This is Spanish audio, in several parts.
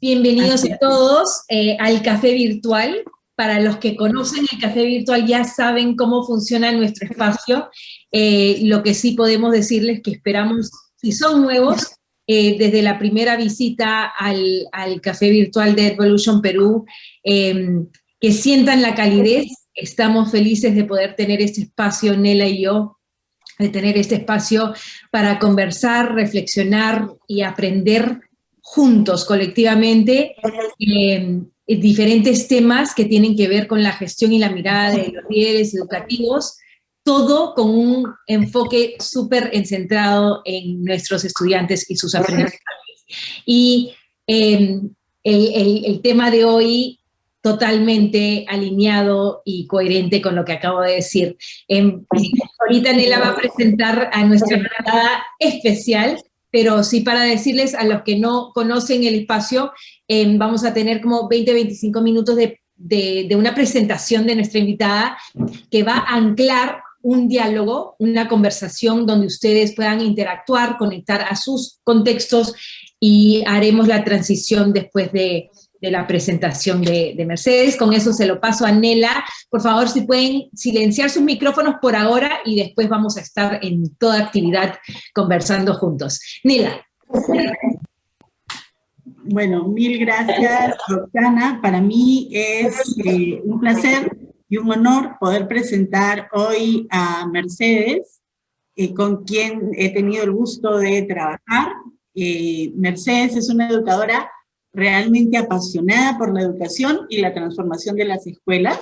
Bienvenidos Así a es. todos al Café Virtual. Para los que conocen el Café Virtual ya saben cómo funciona nuestro espacio. Lo que sí podemos decirles que esperamos, si son nuevos, desde la primera visita al Café Virtual de Evolution Perú, que sientan la calidez. Estamos felices de poder tener este espacio, Nela y yo, de tener este espacio para conversar, reflexionar y aprender juntos, colectivamente, diferentes temas que tienen que ver con la gestión y la mirada de los líderes educativos, todo con un enfoque súper centrado en nuestros estudiantes y sus aprendizajes. Y el tema de hoy totalmente alineado y coherente con lo que acabo de decir. Ahorita Nela va a presentar a nuestra invitada especial, pero sí para decirles a los que no conocen el espacio, vamos a tener como 20-25 minutos de una presentación de nuestra invitada que va a anclar un diálogo, una conversación donde ustedes puedan interactuar, conectar a sus contextos y haremos la transición después de la presentación de Mercedes. Con eso se lo paso a Nela. Por favor, si pueden silenciar sus micrófonos por ahora y después vamos a estar en toda actividad conversando juntos. Nela. Bueno, mil gracias, Roxana. Para mí es un placer y un honor poder presentar hoy a Mercedes, con quien he tenido el gusto de trabajar. Mercedes es una educadora realmente apasionada por la educación y la transformación de las escuelas.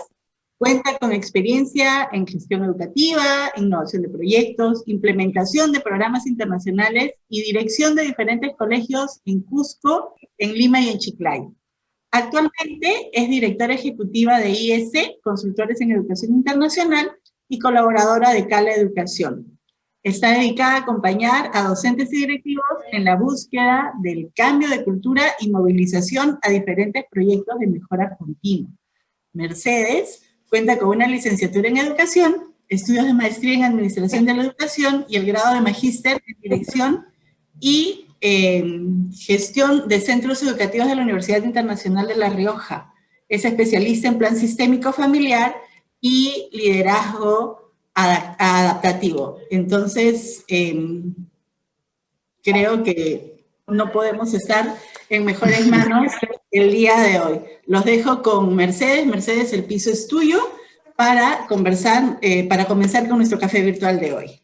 Cuenta con experiencia en gestión educativa, innovación de proyectos, implementación de programas internacionales y dirección de diferentes colegios en Cusco, en Lima y en Chiclayo. Actualmente es directora ejecutiva de IS, Consultores en Educación Internacional, y colaboradora de Cala Educación. Está dedicada a acompañar a docentes y directivos en la búsqueda del cambio de cultura y movilización a diferentes proyectos de mejora continua. Mercedes cuenta con una licenciatura en Educación, estudios de maestría en Administración de la Educación y el grado de magíster en Dirección y Gestión de Centros Educativos de la Universidad Internacional de La Rioja. Es especialista en plan sistémico familiar y liderazgo adaptativo. Entonces, creo que no podemos estar en mejores manos el día de hoy. Los dejo con Mercedes. Mercedes, el piso es tuyo para conversar, para comenzar con nuestro café virtual de hoy.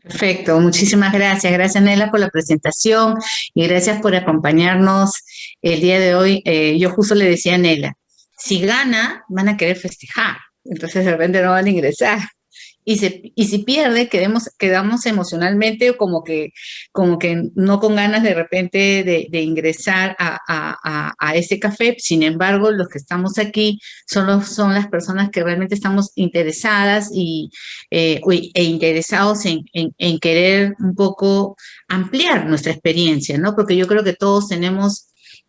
Perfecto, muchísimas gracias. Gracias, Nela, por la presentación y gracias por acompañarnos el día de hoy. Yo justo le decía a Nela, si gana, van a querer festejar, entonces de repente no van a ingresar. Y si pierde, quedamos emocionalmente como que no con ganas de repente de ingresar a ese café. Sin embargo, los que estamos aquí son las personas que realmente estamos interesadas e interesados en querer un poco ampliar nuestra experiencia, ¿no? Porque yo creo que todos tenemos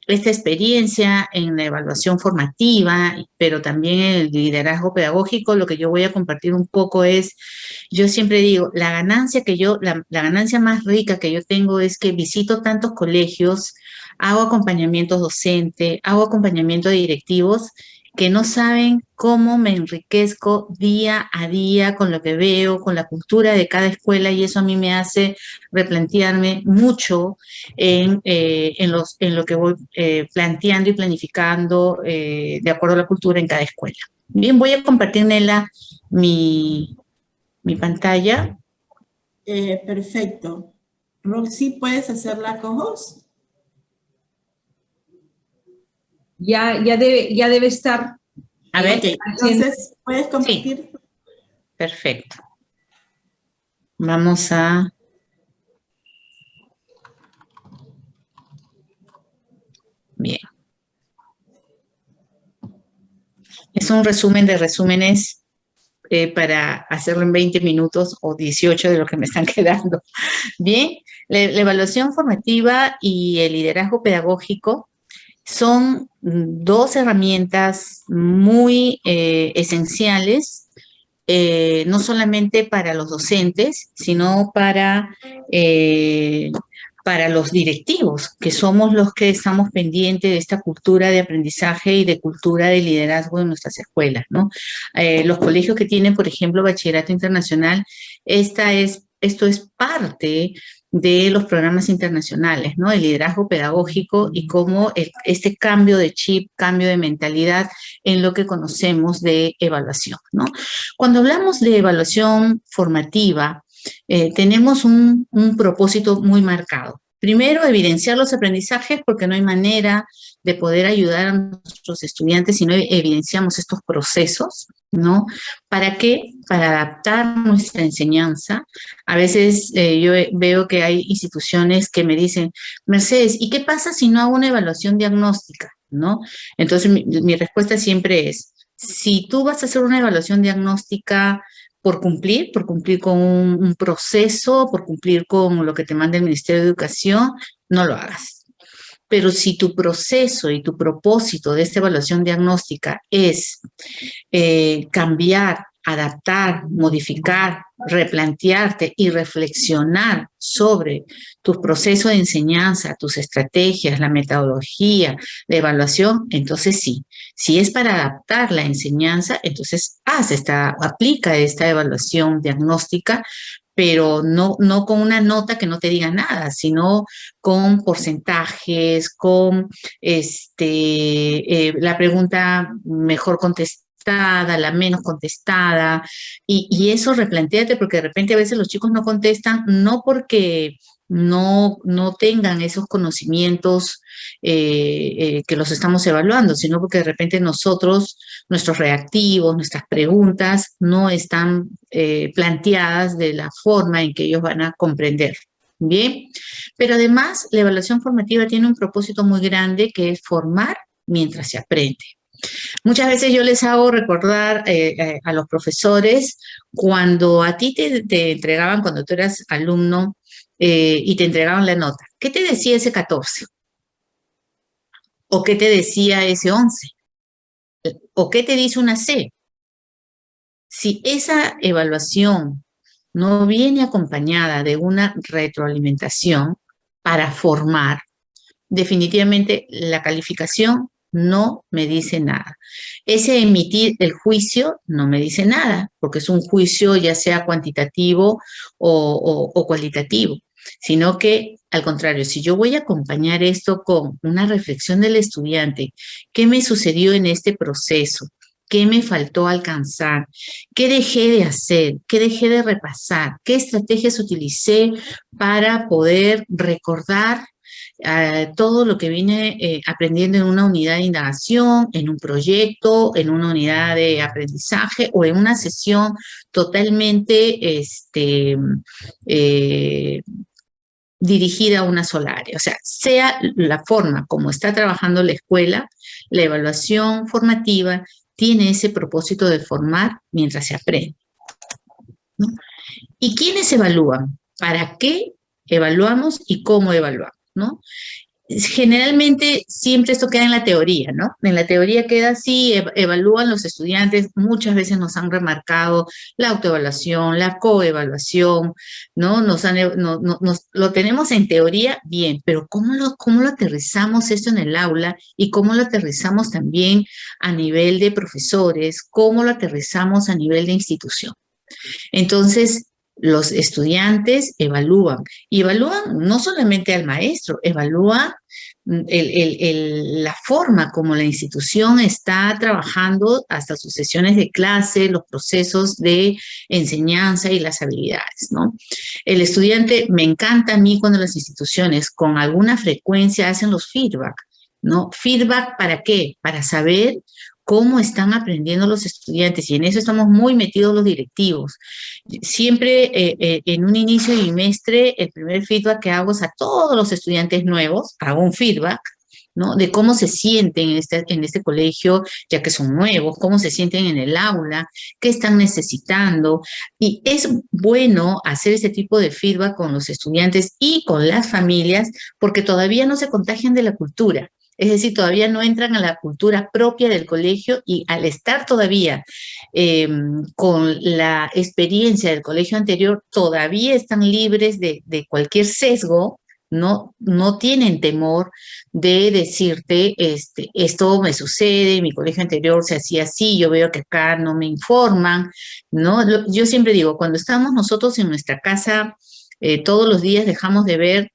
esta experiencia en la evaluación formativa, pero también en el liderazgo pedagógico. Lo que yo voy a compartir un poco es, yo siempre digo, la ganancia más rica que yo tengo es que visito tantos colegios, hago acompañamiento docente, hago acompañamiento de directivos que no saben cómo me enriquezco día a día con lo que veo, con la cultura de cada escuela, y eso a mí me hace replantearme mucho en lo que voy planteando y planificando de acuerdo a la cultura en cada escuela. Bien, voy a compartir, Nela, mi pantalla. Perfecto. Roxy, ¿puedes hacer la co-host? Ya debe estar. A ver. Okay, entonces, ¿puedes compartir? Sí. Perfecto. Vamos a... Bien. Es un resumen de resúmenes para hacerlo en 20 minutos o 18 de lo que me están quedando. Bien, la evaluación formativa y el liderazgo pedagógico son dos herramientas muy esenciales, no solamente para los docentes, sino para para los directivos, que somos los que estamos pendientes de esta cultura de aprendizaje y de cultura de liderazgo en nuestras escuelas, ¿no? Los colegios que tienen, por ejemplo, bachillerato internacional, esto es parte de los programas internacionales, ¿no? El liderazgo pedagógico y cómo este cambio de chip, cambio de mentalidad en lo que conocemos de evaluación, ¿no? Cuando hablamos de evaluación formativa, tenemos un propósito muy marcado. Primero, evidenciar los aprendizajes porque no hay manera de poder ayudar a nuestros estudiantes si no evidenciamos estos procesos, ¿no? ¿Para qué? Para adaptar nuestra enseñanza. A veces yo veo que hay instituciones que me dicen, Mercedes, ¿y qué pasa si no hago una evaluación diagnóstica? ¿No? Entonces mi respuesta siempre es, si tú vas a hacer una evaluación diagnóstica por cumplir con un proceso, por cumplir con lo que te manda el Ministerio de Educación, no lo hagas. Pero si tu proceso y tu propósito de esta evaluación diagnóstica es cambiar, adaptar, modificar, replantearte y reflexionar sobre tu proceso de enseñanza, tus estrategias, la metodología, la evaluación, entonces sí. Si es para adaptar la enseñanza, entonces aplica esta evaluación diagnóstica, pero no con una nota que no te diga nada, sino con porcentajes, con la pregunta mejor contestada, la menos contestada, y eso replantéate, porque de repente a veces los chicos no contestan, no porque no tengan esos conocimientos que los estamos evaluando, sino porque de repente nuestros reactivos, nuestras preguntas no están planteadas de la forma en que ellos van a comprender. Bien, pero además la evaluación formativa tiene un propósito muy grande que es formar mientras se aprende. Muchas veces yo les hago recordar a los profesores cuando a ti te entregaban, cuando tú eras alumno y te entregaban la nota. ¿Qué te decía ese 14? ¿O qué te decía ese 11? ¿O qué te dice una C? Si esa evaluación no viene acompañada de una retroalimentación para formar, definitivamente la calificación no me dice nada. Ese emitir el juicio no me dice nada, porque es un juicio ya sea cuantitativo o cualitativo, sino que al contrario, si yo voy a acompañar esto con una reflexión del estudiante, ¿qué me sucedió en este proceso? ¿Qué me faltó alcanzar? ¿Qué dejé de hacer? ¿Qué dejé de repasar? ¿Qué estrategias utilicé para poder recordar todo lo que vine aprendiendo en una unidad de indagación, en un proyecto, en una unidad de aprendizaje o en una sesión totalmente dirigida a una sola área? O sea la forma como está trabajando la escuela, la evaluación formativa tiene ese propósito de formar mientras se aprende, ¿no? ¿Y quiénes evalúan? ¿Para qué evaluamos y cómo evaluamos, ¿no? Generalmente siempre esto queda en la teoría, ¿no? En la teoría queda así, evalúan los estudiantes, muchas veces nos han remarcado la autoevaluación, la coevaluación, ¿no? Lo tenemos en teoría bien, pero ¿cómo lo aterrizamos esto en el aula y cómo lo aterrizamos también a nivel de profesores, cómo lo aterrizamos a nivel de institución? Entonces, los estudiantes evalúan, y evalúan no solamente al maestro, evalúan la forma como la institución está trabajando hasta sus sesiones de clase, los procesos de enseñanza y las habilidades, ¿no? El estudiante, me encanta a mí cuando las instituciones con alguna frecuencia hacen los feedback, ¿no? ¿Feedback para qué? Para saber cómo están aprendiendo los estudiantes, y en eso estamos muy metidos los directivos. Siempre en un inicio de bimestre, el primer feedback que hago es a todos los estudiantes nuevos, hago un feedback, ¿no? De cómo se sienten en este colegio, ya que son nuevos, cómo se sienten en el aula, qué están necesitando. Y es bueno hacer este tipo de feedback con los estudiantes y con las familias, porque todavía no se contagian de la cultura. Es decir, todavía no entran a la cultura propia del colegio, y al estar todavía con la experiencia del colegio anterior, todavía están libres de cualquier sesgo, no tienen temor de decirte, esto me sucede, en mi colegio anterior se hacía así, yo veo que acá no me informan, ¿no? Yo siempre digo, cuando estamos nosotros en nuestra casa, todos los días dejamos de ver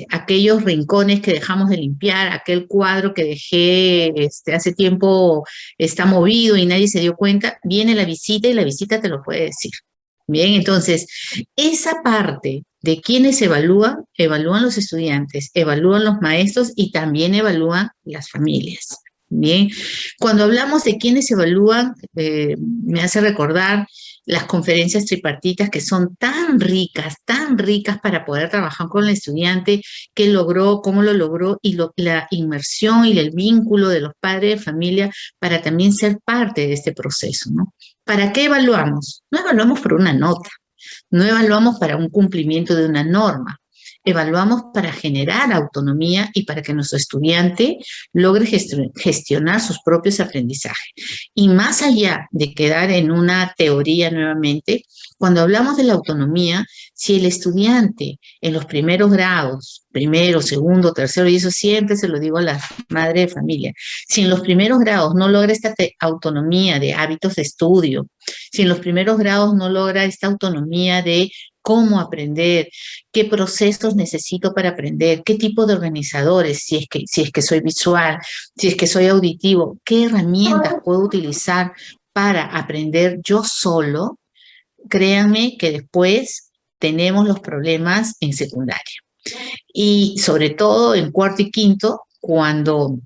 aquellos rincones que dejamos de limpiar, aquel cuadro que dejé hace tiempo está movido y nadie se dio cuenta, viene la visita y la visita te lo puede decir. Bien, entonces, esa parte de quienes evalúan, evalúan los estudiantes, evalúan los maestros y también evalúan las familias. Bien, cuando hablamos de quienes evalúan, me hace recordar las conferencias tripartitas que son tan ricas para poder trabajar con el estudiante, qué logró, cómo lo logró, y la inmersión y el vínculo de los padres de familia para también ser parte de este proceso, ¿no? ¿Para qué evaluamos? No evaluamos por una nota, no evaluamos para un cumplimiento de una norma, evaluamos para generar autonomía y para que nuestro estudiante logre gestionar sus propios aprendizajes. Y más allá de quedar en una teoría nuevamente, cuando hablamos de la autonomía, si el estudiante en los primeros grados, primero, segundo, tercero, y eso siempre se lo digo a la madre de familia, si en los primeros grados no logra esta autonomía de hábitos de estudio, si en los primeros grados no logra esta autonomía de cómo aprender, qué procesos necesito para aprender, qué tipo de organizadores, si es que soy visual, si es que soy auditivo, qué herramientas puedo utilizar para aprender yo solo, créanme que después tenemos los problemas en secundaria. Y sobre todo en cuarto y quinto, cuando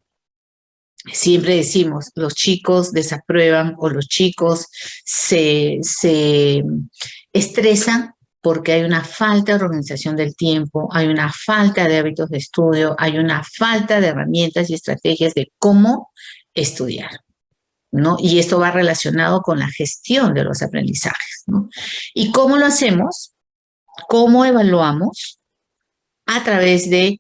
siempre decimos, los chicos desaprueban o los chicos se estresan porque hay una falta de organización del tiempo, hay una falta de hábitos de estudio, hay una falta de herramientas y estrategias de cómo estudiar, ¿no? Y esto va relacionado con la gestión de los aprendizajes, ¿no? ¿Y cómo lo hacemos? ¿Cómo evaluamos? A través de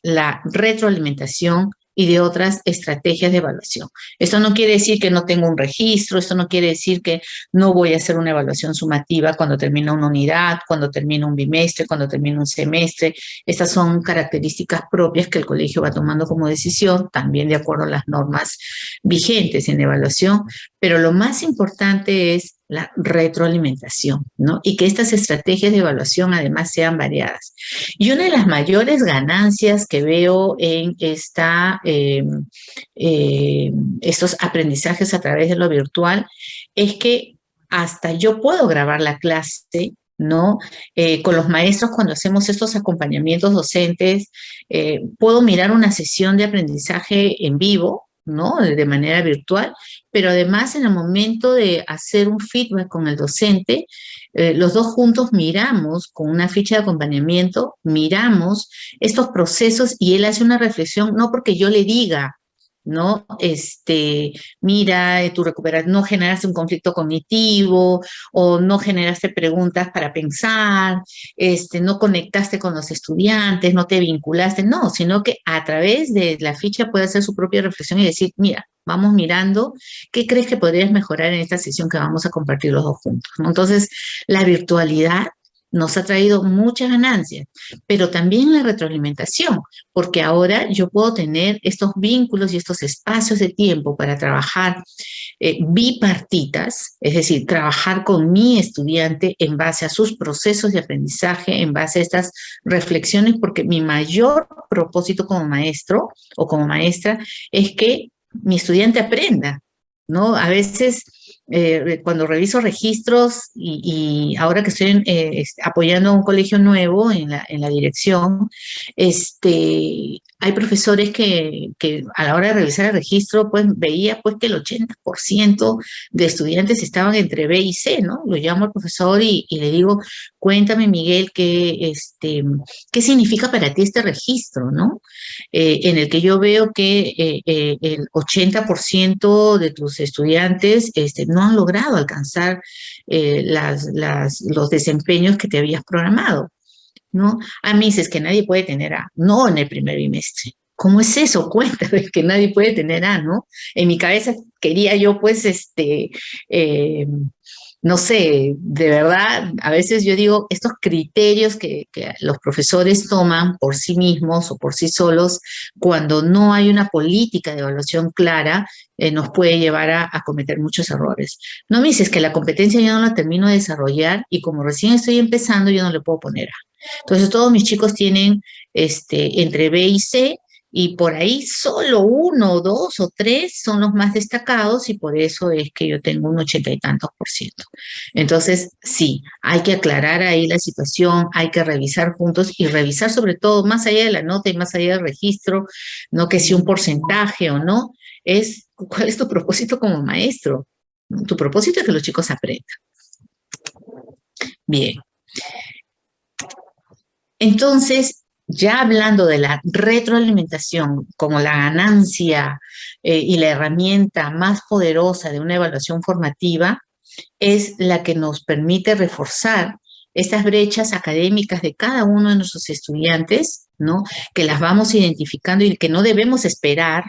la retroalimentación y de otras estrategias de evaluación. Esto no quiere decir que no tengo un registro, esto no quiere decir que no voy a hacer una evaluación sumativa cuando termina una unidad, cuando termina un bimestre, cuando termina un semestre. Estas son características propias que el colegio va tomando como decisión, también de acuerdo a las normas vigentes en evaluación, pero lo más importante es la retroalimentación, ¿no? Y que estas estrategias de evaluación además sean variadas. Y una de las mayores ganancias que veo en estos aprendizajes a través de lo virtual es que hasta yo puedo grabar la clase, ¿no? Con los maestros cuando hacemos estos acompañamientos docentes, puedo mirar una sesión de aprendizaje en vivo, ¿no? De manera virtual, pero además en el momento de hacer un feedback con el docente, los dos juntos miramos con una ficha de acompañamiento, miramos estos procesos y él hace una reflexión, no porque yo le diga, ¿no? Mira, no generaste un conflicto cognitivo o no generaste preguntas para pensar, no conectaste con los estudiantes, no te vinculaste, no, sino que a través de la ficha puede hacer su propia reflexión y decir, mira, vamos mirando, ¿qué crees que podrías mejorar en esta sesión que vamos a compartir los dos juntos, ¿no? Entonces, la virtualidad nos ha traído muchas ganancias, pero también la retroalimentación, porque ahora yo puedo tener estos vínculos y estos espacios de tiempo para trabajar bipartitas, es decir, trabajar con mi estudiante en base a sus procesos de aprendizaje, en base a estas reflexiones, porque mi mayor propósito como maestro o como maestra es que mi estudiante aprenda, ¿no? A veces cuando reviso registros y ahora que estoy apoyando a un colegio nuevo en la dirección, hay profesores que a la hora de revisar el registro, pues veía pues que el 80% de estudiantes estaban entre B y C, ¿no? Lo llamo al profesor y le digo, cuéntame, Miguel, ¿qué significa para ti este registro, ¿no? En el que yo veo que el 80% de tus estudiantes no han logrado alcanzar los desempeños que te habías programado, ¿no? A mí dices que nadie puede tener A, no en el primer bimestre. ¿Cómo es eso? Cuéntame que nadie puede tener A, ¿no? En mi cabeza quería yo, pues, no sé, de verdad, a veces yo digo, estos criterios que los profesores toman por sí mismos o por sí solos, cuando no hay una política de evaluación clara, nos puede llevar a cometer muchos errores. No me dices que la competencia yo no la termino de desarrollar y como recién estoy empezando, yo no le puedo poner A. Entonces, todos mis chicos tienen entre B y C, y por ahí solo 1, 2 o 3 son los más destacados y por eso es que yo tengo un 80 y tantos %. Entonces, sí, hay que aclarar ahí la situación, hay que revisar juntos y revisar sobre todo, más allá de la nota y más allá del registro, no que si un porcentaje o no, es cuál es tu propósito como maestro. Tu propósito es que los chicos aprendan. Bien. Entonces, ya hablando de la retroalimentación como la ganancia y la herramienta más poderosa de una evaluación formativa, es la que nos permite reforzar estas brechas académicas de cada uno de nuestros estudiantes, ¿no? Que las vamos identificando y que no debemos esperar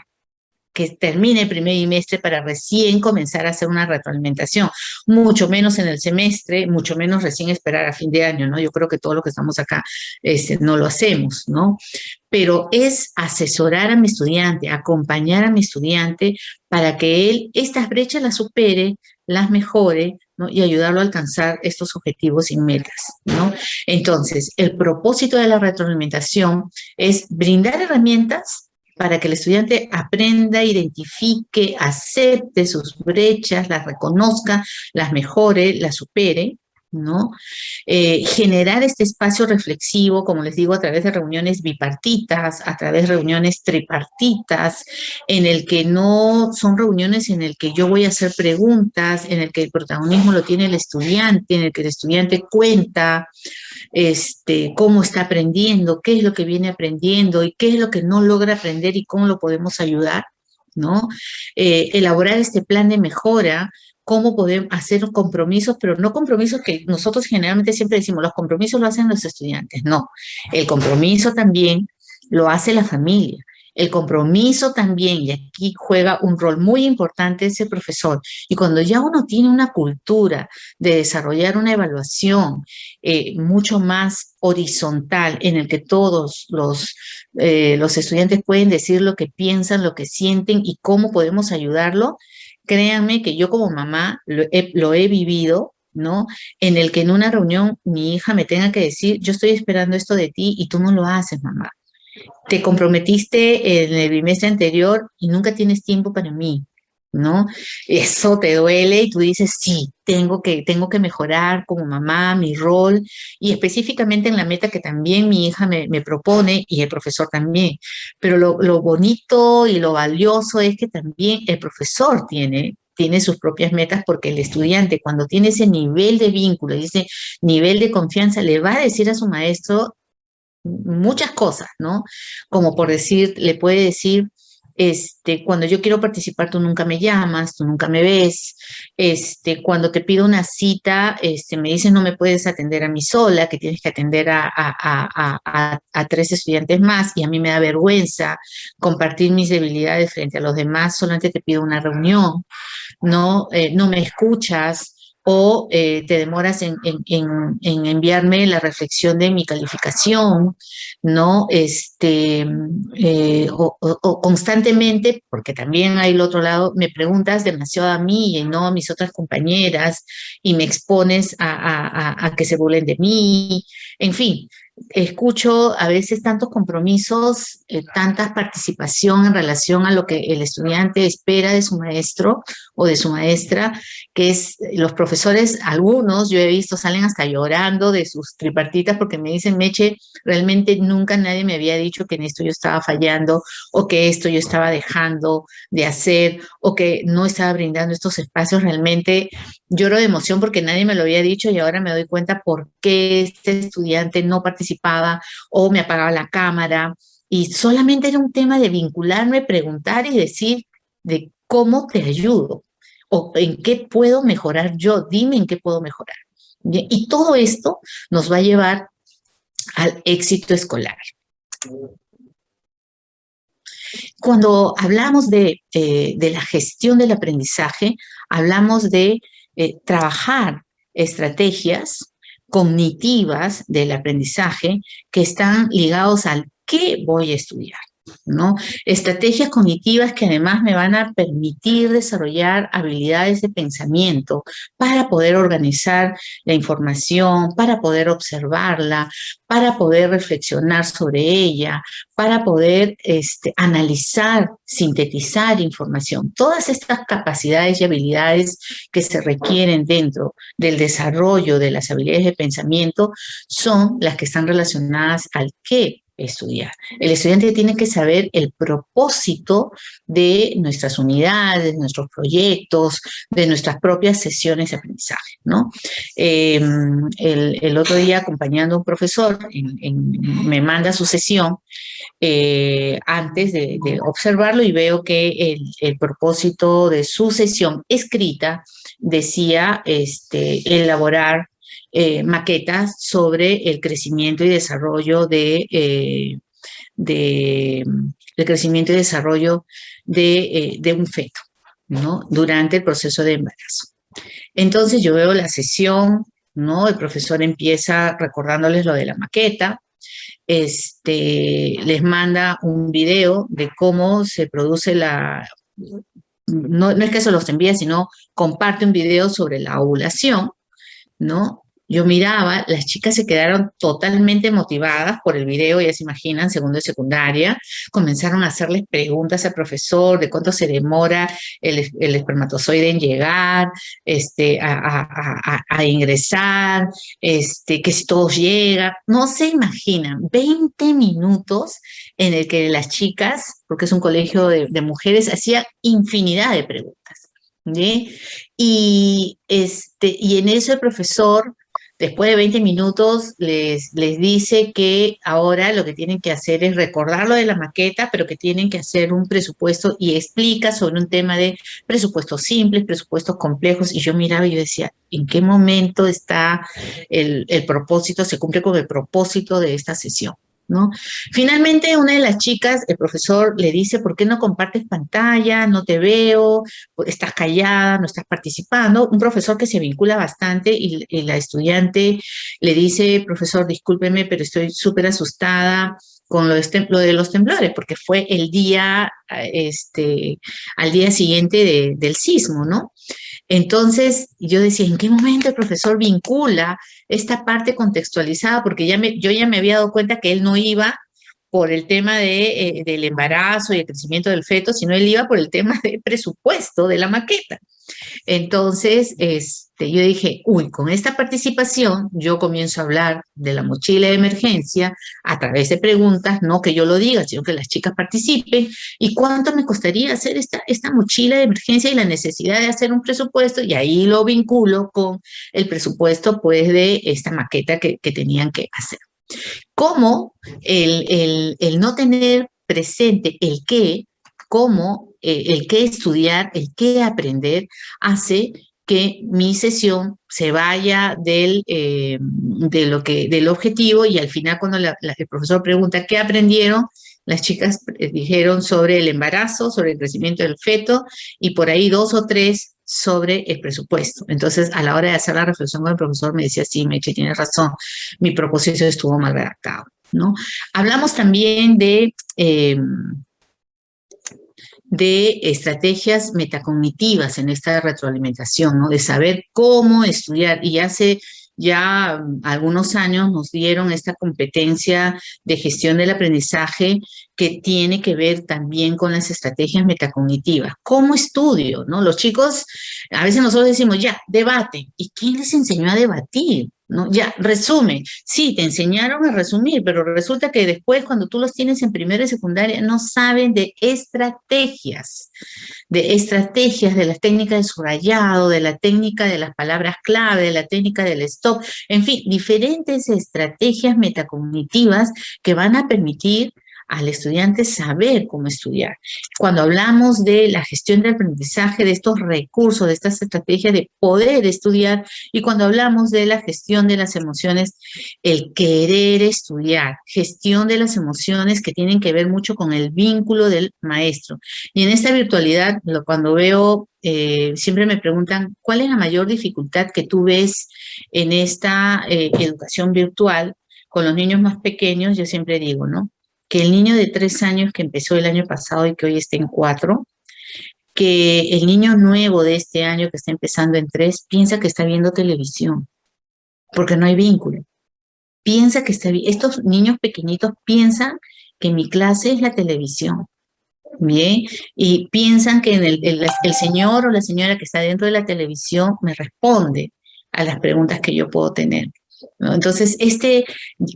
que termine el primer bimestre para recién comenzar a hacer una retroalimentación, mucho menos en el semestre, mucho menos recién esperar a fin de año, ¿no? Yo creo que todo lo que estamos acá no lo hacemos, ¿no? Pero es asesorar a mi estudiante, acompañar a mi estudiante para que él estas brechas las supere, las mejore, ¿no? Y ayudarlo a alcanzar estos objetivos y metas, ¿no? Entonces, el propósito de la retroalimentación es brindar herramientas para que el estudiante aprenda, identifique, acepte sus brechas, las reconozca, las mejore, las supere, ¿no? Generar este espacio reflexivo, como les digo, a través de reuniones bipartitas, a través de reuniones tripartitas, en el que no son reuniones en el que yo voy a hacer preguntas, en el que el protagonismo lo tiene el estudiante, en el que el estudiante cuenta, cómo está aprendiendo, qué es lo que viene aprendiendo y qué es lo que no logra aprender y cómo lo podemos ayudar, ¿no? Elaborar este plan de mejora, cómo podemos hacer compromisos, pero no compromisos que nosotros generalmente siempre decimos, los compromisos lo hacen los estudiantes, no, el compromiso también lo hace la familia. El compromiso también, y aquí juega un rol muy importante ese profesor. Y cuando ya uno tiene una cultura de desarrollar una evaluación mucho más horizontal, en el que todos los estudiantes pueden decir lo que piensan, lo que sienten y cómo podemos ayudarlo, créanme que yo como mamá lo he vivido, ¿no? En el que en una reunión mi hija me tenga que decir, yo estoy esperando esto de ti y tú no lo haces, mamá. Te comprometiste en el bimestre anterior y nunca tienes tiempo para mí, ¿no? Eso te duele y tú dices, sí, tengo que mejorar como mamá mi rol y específicamente en la meta que también mi hija me propone y el profesor también. Pero lo bonito y lo valioso es que también el profesor tiene sus propias metas porque el estudiante cuando tiene ese nivel de vínculo y ese nivel de confianza le va a decir a su maestro muchas cosas, ¿no? Como por decir, le puede decir, cuando yo quiero participar, tú nunca me llamas, tú nunca me ves, cuando te pido una cita, me dices no me puedes atender a mí sola, que tienes que atender a 3 estudiantes más, y a mí me da vergüenza compartir mis debilidades frente a los demás, solamente te pido una reunión, ¿no? No me escuchas, o te demoras en enviarme la reflexión de mi calificación, ¿no? O constantemente, porque también hay el otro lado, me preguntas demasiado a mí y no a mis otras compañeras y me expones a que se burlen de mí, en fin. Escucho a veces tantos compromisos, tanta participación en relación a lo que el estudiante espera de su maestro o de su maestra, que es los profesores, algunos yo he visto salen hasta llorando de sus tripartitas porque me dicen, Meche, realmente nunca nadie me había dicho que en esto yo estaba fallando o que esto yo estaba dejando de hacer o que no estaba brindando estos espacios. Realmente lloro de emoción porque nadie me lo había dicho y ahora me doy cuenta por qué este estudiante no participaba o me apagaba la cámara y solamente era un tema de vincularme, preguntar y decir de cómo te ayudo o en qué puedo mejorar yo, dime en qué puedo mejorar. Y todo esto nos va a llevar al éxito escolar. Cuando hablamos de la gestión del aprendizaje, hablamos de trabajar estrategias cognitivas del aprendizaje que están ligados al qué voy a estudiar, ¿no? Estrategias cognitivas que además me van a permitir desarrollar habilidades de pensamiento para poder organizar la información, para poder observarla, para poder reflexionar sobre ella, para poder analizar, sintetizar información. Todas estas capacidades y habilidades que se requieren dentro del desarrollo de las habilidades de pensamiento son las que están relacionadas al qué estudiar. El estudiante tiene que saber el propósito de nuestras unidades, de nuestros proyectos, de nuestras propias sesiones de aprendizaje, ¿no? El otro día, acompañando a un profesor, me manda su sesión antes de observarlo y veo que el propósito de su sesión escrita decía elaborar maquetas sobre el crecimiento y desarrollo el crecimiento y desarrollo de un feto, ¿no? Durante el proceso de embarazo. Entonces yo veo la sesión, ¿no? El profesor empieza recordándoles lo de la maqueta, les manda un video de cómo se produce no es que se los envíe, sino comparte un video sobre la ovulación, ¿no? Yo miraba, las chicas se quedaron totalmente motivadas por el video, ya se imaginan, segundo de secundaria, comenzaron a hacerles preguntas al profesor de cuánto se demora el espermatozoide en llegar, a ingresar, que si todos llegan, no se imaginan, 20 minutos en el que las chicas, porque es un colegio de mujeres, hacían infinidad de preguntas, ¿sí? Y en eso el profesor, después de 20 minutos, les dice que ahora lo que tienen que hacer es recordar lo de la maqueta, pero que tienen que hacer un presupuesto y explica sobre un tema de presupuestos simples, presupuestos complejos. Y yo miraba y yo decía, ¿en qué momento está el propósito, se cumple con el propósito de esta sesión, ¿no? Finalmente, una de las chicas, el profesor le dice, ¿por qué no compartes pantalla? No te veo, estás callada, no estás participando. Un profesor que se vincula bastante y la estudiante le dice, profesor, discúlpeme, pero estoy súper asustada con lo de los temblores, porque fue el día, al día siguiente del sismo, ¿no? Entonces, yo decía, ¿en qué momento el profesor vincula esta parte contextualizada? Porque yo ya me había dado cuenta que él no iba por el tema del embarazo y el crecimiento del feto, sino él iba por el tema del presupuesto de la maqueta. Entonces, yo dije, uy, con esta participación yo comienzo a hablar de la mochila de emergencia a través de preguntas, no que yo lo diga, sino que las chicas participen, y cuánto me costaría hacer esta mochila de emergencia y la necesidad de hacer un presupuesto, y ahí lo vinculo con el presupuesto, pues, de esta maqueta que tenían que hacer. Cómo el no tener presente el qué, cómo el qué estudiar, el qué aprender, hace que mi sesión se vaya del objetivo, y al final cuando el profesor pregunta ¿qué aprendieron?, las chicas dijeron sobre el embarazo, sobre el crecimiento del feto, y por ahí 2 o 3 sobre el presupuesto. Entonces, a la hora de hacer la reflexión con el profesor, me decía, sí, Meche, tienes razón, mi propósito estuvo mal redactado, ¿no? Hablamos también de estrategias metacognitivas en esta retroalimentación, ¿no? De saber cómo estudiar, y hace ya algunos años nos dieron esta competencia de gestión del aprendizaje que tiene que ver también con las estrategias metacognitivas. ¿Cómo estudio, no? Los chicos, a veces nosotros decimos, ya, debate. ¿Y quién les enseñó a debatir? ¿No? Ya, resume. Sí, te enseñaron a resumir, pero resulta que después, cuando tú los tienes en primera y secundaria, no saben de estrategias, de las técnicas de subrayado, de la técnica de las palabras clave, de la técnica del stop, en fin, diferentes estrategias metacognitivas que van a permitir al estudiante saber cómo estudiar. Cuando hablamos de la gestión del aprendizaje, de estos recursos, de estas estrategias de poder estudiar, y cuando hablamos de la gestión de las emociones, el querer estudiar, gestión de las emociones que tienen que ver mucho con el vínculo del maestro. Y en esta virtualidad, cuando veo, siempre me preguntan, ¿cuál es la mayor dificultad que tú ves en esta educación virtual con los niños más pequeños? Yo siempre digo, ¿no? Que el niño de 3 años que empezó el año pasado y que hoy está en 4, que el niño nuevo de este año que está empezando en 3, piensa que está viendo televisión, porque no hay vínculo. Piensa que estos niños pequeñitos piensan que mi clase es la televisión, ¿bien? Y piensan que el señor o la señora que está dentro de la televisión me responde a las preguntas que yo puedo tener, ¿no? Entonces,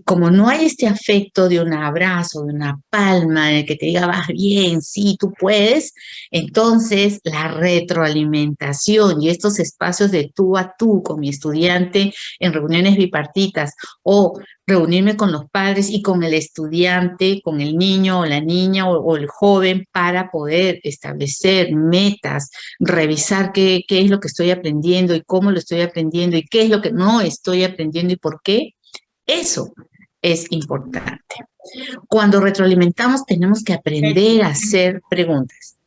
como no hay este afecto de un abrazo, de una palma, en el que te diga, vas bien, sí, tú puedes, entonces la retroalimentación y estos espacios de tú a tú con mi estudiante en reuniones bipartitas, o reunirme con los padres y con el estudiante, con el niño o la niña o el joven, para poder establecer metas, revisar qué es lo que estoy aprendiendo y cómo lo estoy aprendiendo y qué es lo que no estoy aprendiendo y por qué. Eso es importante. Cuando retroalimentamos tenemos que aprender a hacer preguntas.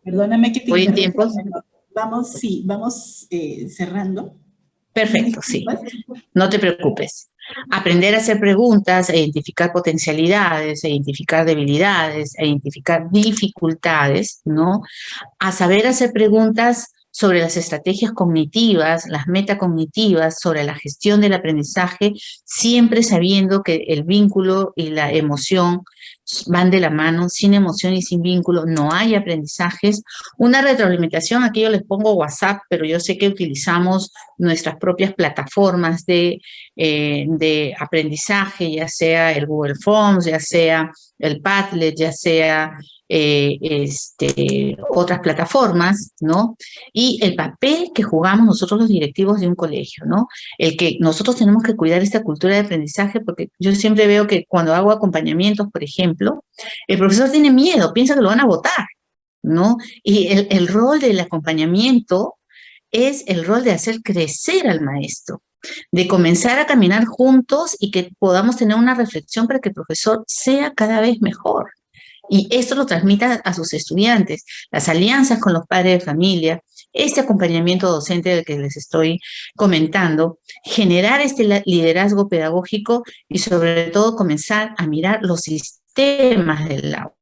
Perdóname que te ¿Voy en interrumpa. tiempos? Vamos cerrando. Perfecto, sí. No te preocupes. Aprender a hacer preguntas, a identificar potencialidades, a identificar debilidades, a identificar dificultades, ¿no? A saber hacer preguntas sobre las estrategias cognitivas, las metacognitivas, sobre la gestión del aprendizaje, siempre sabiendo que el vínculo y la emoción van de la mano. Sin emoción y sin vínculo no hay aprendizajes. Una retroalimentación, aquí yo les pongo WhatsApp, pero yo sé que utilizamos nuestras propias plataformas de aprendizaje, ya sea el Google Forms, ya sea el Padlet, ya sea otras plataformas, ¿no? Y el papel que jugamos nosotros los directivos de un colegio, ¿no? El que nosotros tenemos que cuidar esta cultura de aprendizaje, porque yo siempre veo que cuando hago acompañamientos, por ejemplo, el profesor tiene miedo, piensa que lo van a botar, ¿no? Y el rol del acompañamiento es el rol de hacer crecer al maestro, de comenzar a caminar juntos y que podamos tener una reflexión para que el profesor sea cada vez mejor. Y esto lo transmita a sus estudiantes, las alianzas con los padres de familia, este acompañamiento docente del que les estoy comentando, generar este liderazgo pedagógico y sobre todo comenzar a mirar los sistemas del aula.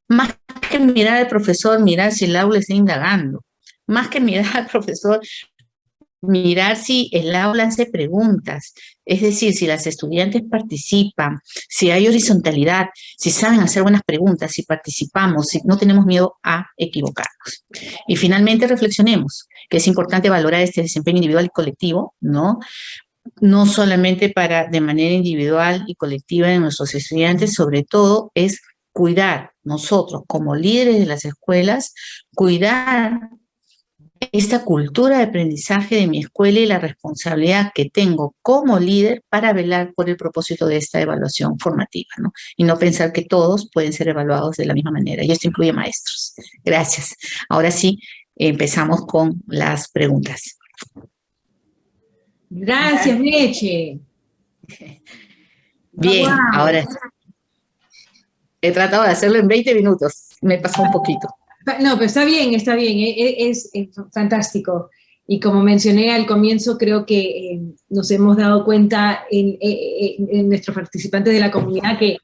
Más que mirar al profesor, mirar si el aula está indagando. Más que mirar al profesor, mirar si el aula hace preguntas, es decir, si las estudiantes participan, si hay horizontalidad, si saben hacer buenas preguntas, si participamos, si no tenemos miedo a equivocarnos. Y finalmente reflexionemos que es importante valorar este desempeño individual y colectivo, ¿no? No solamente de manera individual y colectiva de nuestros estudiantes, sobre todo es cuidar nosotros como líderes de las escuelas, cuidar esta cultura de aprendizaje de mi escuela y la responsabilidad que tengo como líder para velar por el propósito de esta evaluación formativa, ¿no? Y no pensar que todos pueden ser evaluados de la misma manera, y esto incluye maestros. Gracias. Ahora sí, empezamos con las preguntas. Gracias, Meche. Bien, wow. Ahora he tratado de hacerlo en 20 minutos, me pasó un poquito. No, pero está bien, es fantástico. Y como mencioné al comienzo, creo que nos hemos dado cuenta en nuestros participantes de la comunidad que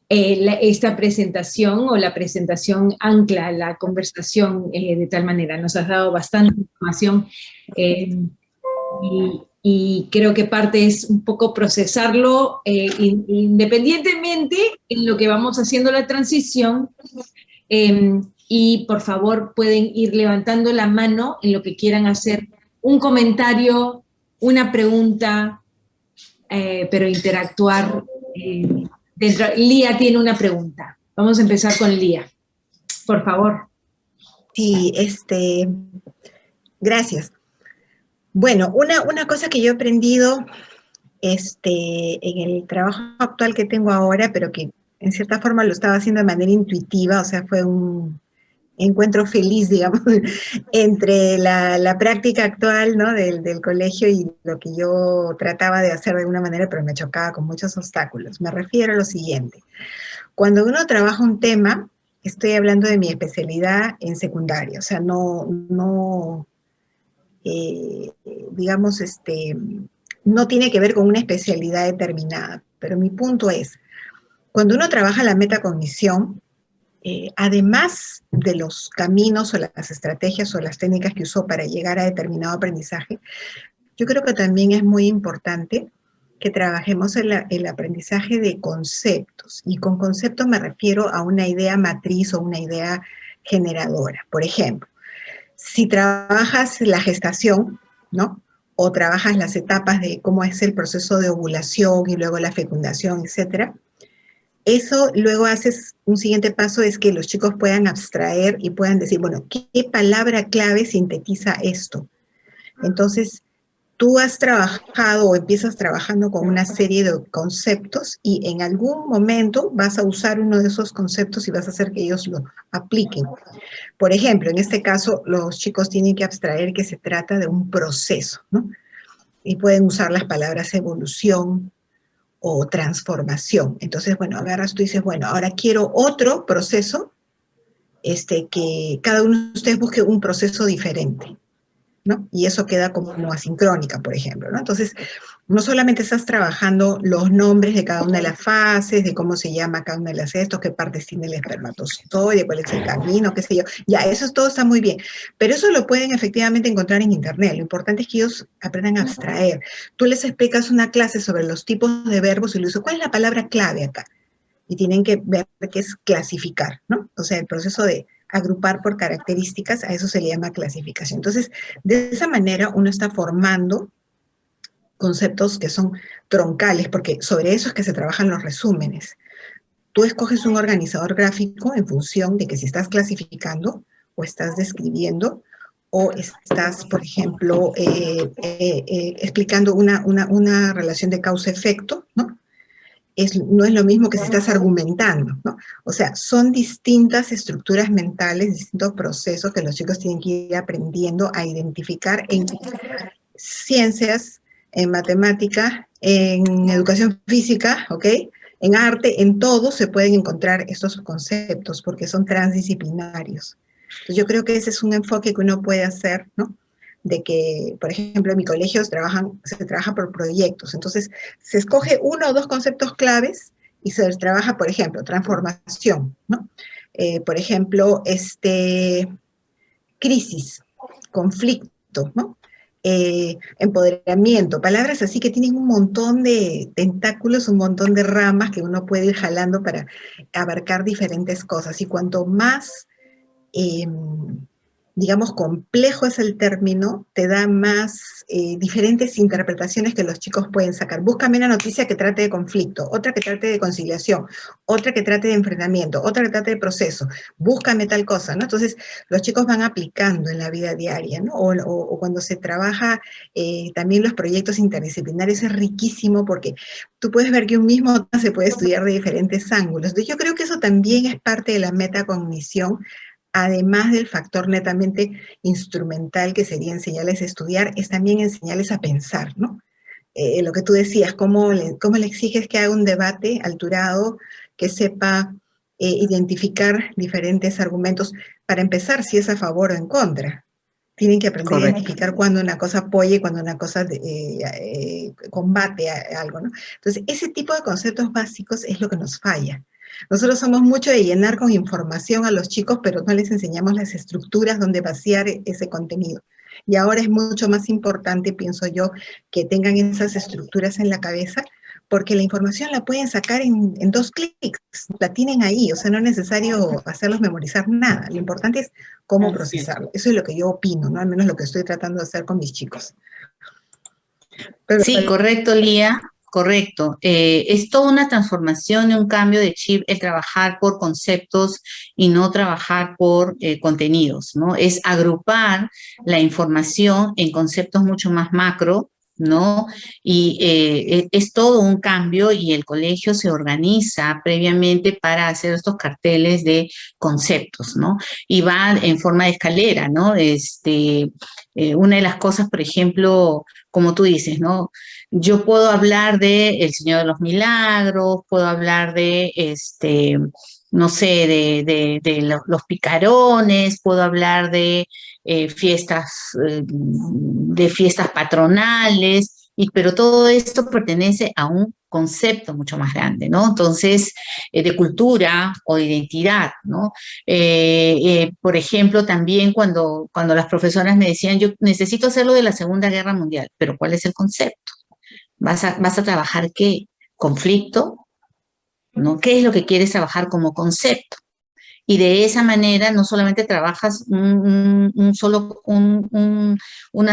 esta presentación o la presentación ancla la conversación de tal manera. Nos has dado bastante información y creo que parte es un poco procesarlo independientemente en lo que vamos haciendo la transición. Y por favor pueden ir levantando la mano en lo que quieran hacer, un comentario, una pregunta, pero interactuar dentro. Lía tiene una pregunta. Vamos a empezar con Lía, por favor. Sí, gracias. Bueno, una cosa que yo he aprendido en el trabajo actual que tengo ahora, pero que en cierta forma lo estaba haciendo de manera intuitiva, o sea, fue un encuentro feliz, digamos, entre la práctica actual, ¿no? del colegio y lo que yo trataba de hacer de alguna manera, pero me chocaba con muchos obstáculos. Me refiero a lo siguiente. Cuando uno trabaja un tema, estoy hablando de mi especialidad en secundaria, o sea, digamos, no tiene que ver con una especialidad determinada, pero mi punto es, cuando uno trabaja la metacognición, además de los caminos o las estrategias o las técnicas que usó para llegar a determinado aprendizaje, yo creo que también es muy importante que trabajemos el aprendizaje de conceptos. Y con conceptos me refiero a una idea matriz o una idea generadora. Por ejemplo, si trabajas la gestación, ¿no? O trabajas las etapas de cómo es el proceso de ovulación y luego la fecundación, etcétera, eso luego haces, un siguiente paso es que los chicos puedan abstraer y puedan decir, bueno, ¿qué palabra clave sintetiza esto? Entonces, tú has trabajado o empiezas trabajando con una serie de conceptos y en algún momento vas a usar uno de esos conceptos y vas a hacer que ellos lo apliquen. Por ejemplo, en este caso, los chicos tienen que abstraer que se trata de un proceso, ¿no? Y pueden usar las palabras evolución o transformación. Entonces, bueno, agarras, tú dices, bueno, ahora quiero otro proceso, que cada uno de ustedes busque un proceso diferente, ¿no? Y eso queda como asincrónica, por ejemplo, ¿no? Entonces, no solamente estás trabajando los nombres de cada una de las fases, de cómo se llama cada una de las estos, qué partes tiene el espermatozoide, cuál es el camino, qué sé yo. Ya, eso todo está muy bien. Pero eso lo pueden efectivamente encontrar en internet. Lo importante es que ellos aprendan a abstraer. Tú les explicas una clase sobre los tipos de verbos y le dices, ¿cuál es la palabra clave acá? Y tienen que ver qué es clasificar, ¿no? O sea, el proceso de agrupar por características, a eso se le llama clasificación. Entonces, de esa manera uno está formando conceptos que son troncales, porque sobre eso es que se trabajan los resúmenes. Tú escoges un organizador gráfico en función de que si estás clasificando o estás describiendo o estás, por ejemplo, explicando una relación de causa-efecto, ¿no? No es lo mismo que si estás argumentando, ¿no? O sea, son distintas estructuras mentales, distintos procesos que los chicos tienen que ir aprendiendo a identificar en ciencias, en matemática, en educación física, ¿ok? En arte, en todo se pueden encontrar estos conceptos porque son transdisciplinarios. Entonces, yo creo que ese es un enfoque que uno puede hacer, ¿no? De que, por ejemplo, en mi colegio se trabaja por proyectos. Entonces, se escoge uno o dos conceptos claves y se trabaja, por ejemplo, transformación, ¿no? Por ejemplo, crisis, conflicto, ¿no? Empoderamiento, palabras así que tienen un montón de tentáculos, un montón de ramas que uno puede ir jalando para abarcar diferentes cosas. Y cuanto más digamos, complejo es el término, te da más diferentes interpretaciones que los chicos pueden sacar. Búscame una noticia que trate de conflicto, otra que trate de conciliación, otra que trate de enfrentamiento, otra que trate de proceso. Búscame tal cosa, ¿no? Entonces, los chicos van aplicando en la vida diaria, ¿no? O cuando se trabaja también los proyectos interdisciplinarios es riquísimo porque tú puedes ver que un mismo tema se puede estudiar de diferentes ángulos. Entonces, yo creo que eso también es parte de la metacognición, además del factor netamente instrumental que sería enseñarles a estudiar, es también enseñarles a pensar, ¿no? Lo que tú decías, cómo le exiges que haga un debate alturado, que sepa identificar diferentes argumentos, para empezar, si es a favor o en contra. Tienen que aprender a identificar cuando una cosa apoya y cuando una cosa combate a algo, ¿no? Entonces, ese tipo de conceptos básicos es lo que nos falla. Nosotros somos mucho de llenar con información a los chicos, pero no les enseñamos las estructuras donde vaciar ese contenido. Y ahora es mucho más importante, pienso yo, que tengan esas estructuras en la cabeza, porque la información la pueden sacar en 2 clics, la tienen ahí, o sea, no es necesario hacerlos memorizar nada. Lo importante es cómo procesarlo. Eso es lo que yo opino, ¿no? Al menos lo que estoy tratando de hacer con mis chicos. Pero, sí, correcto, Lía. Correcto. Es toda una transformación y un cambio de chip el trabajar por conceptos y no trabajar por contenidos, ¿no? Es agrupar la información en conceptos mucho más macro ¿no? Y es todo un cambio y el colegio se organiza previamente para hacer estos carteles de conceptos, ¿no? Y va en forma de escalera, ¿no? Una de las cosas, por ejemplo, como tú dices, ¿no? Yo puedo hablar de El Señor de los Milagros, puedo hablar de, no sé, los picarones, puedo hablar de de fiestas patronales, pero todo esto pertenece a un concepto mucho más grande, ¿no? Entonces, de cultura o de identidad, ¿no? Por ejemplo, también cuando las profesoras me decían, yo necesito hacerlo de la Segunda Guerra Mundial, pero ¿cuál es el concepto? ¿Vas a trabajar qué? ¿Conflicto? ¿No? ¿Qué es lo que quieres trabajar como concepto? Y de esa manera no solamente trabajas una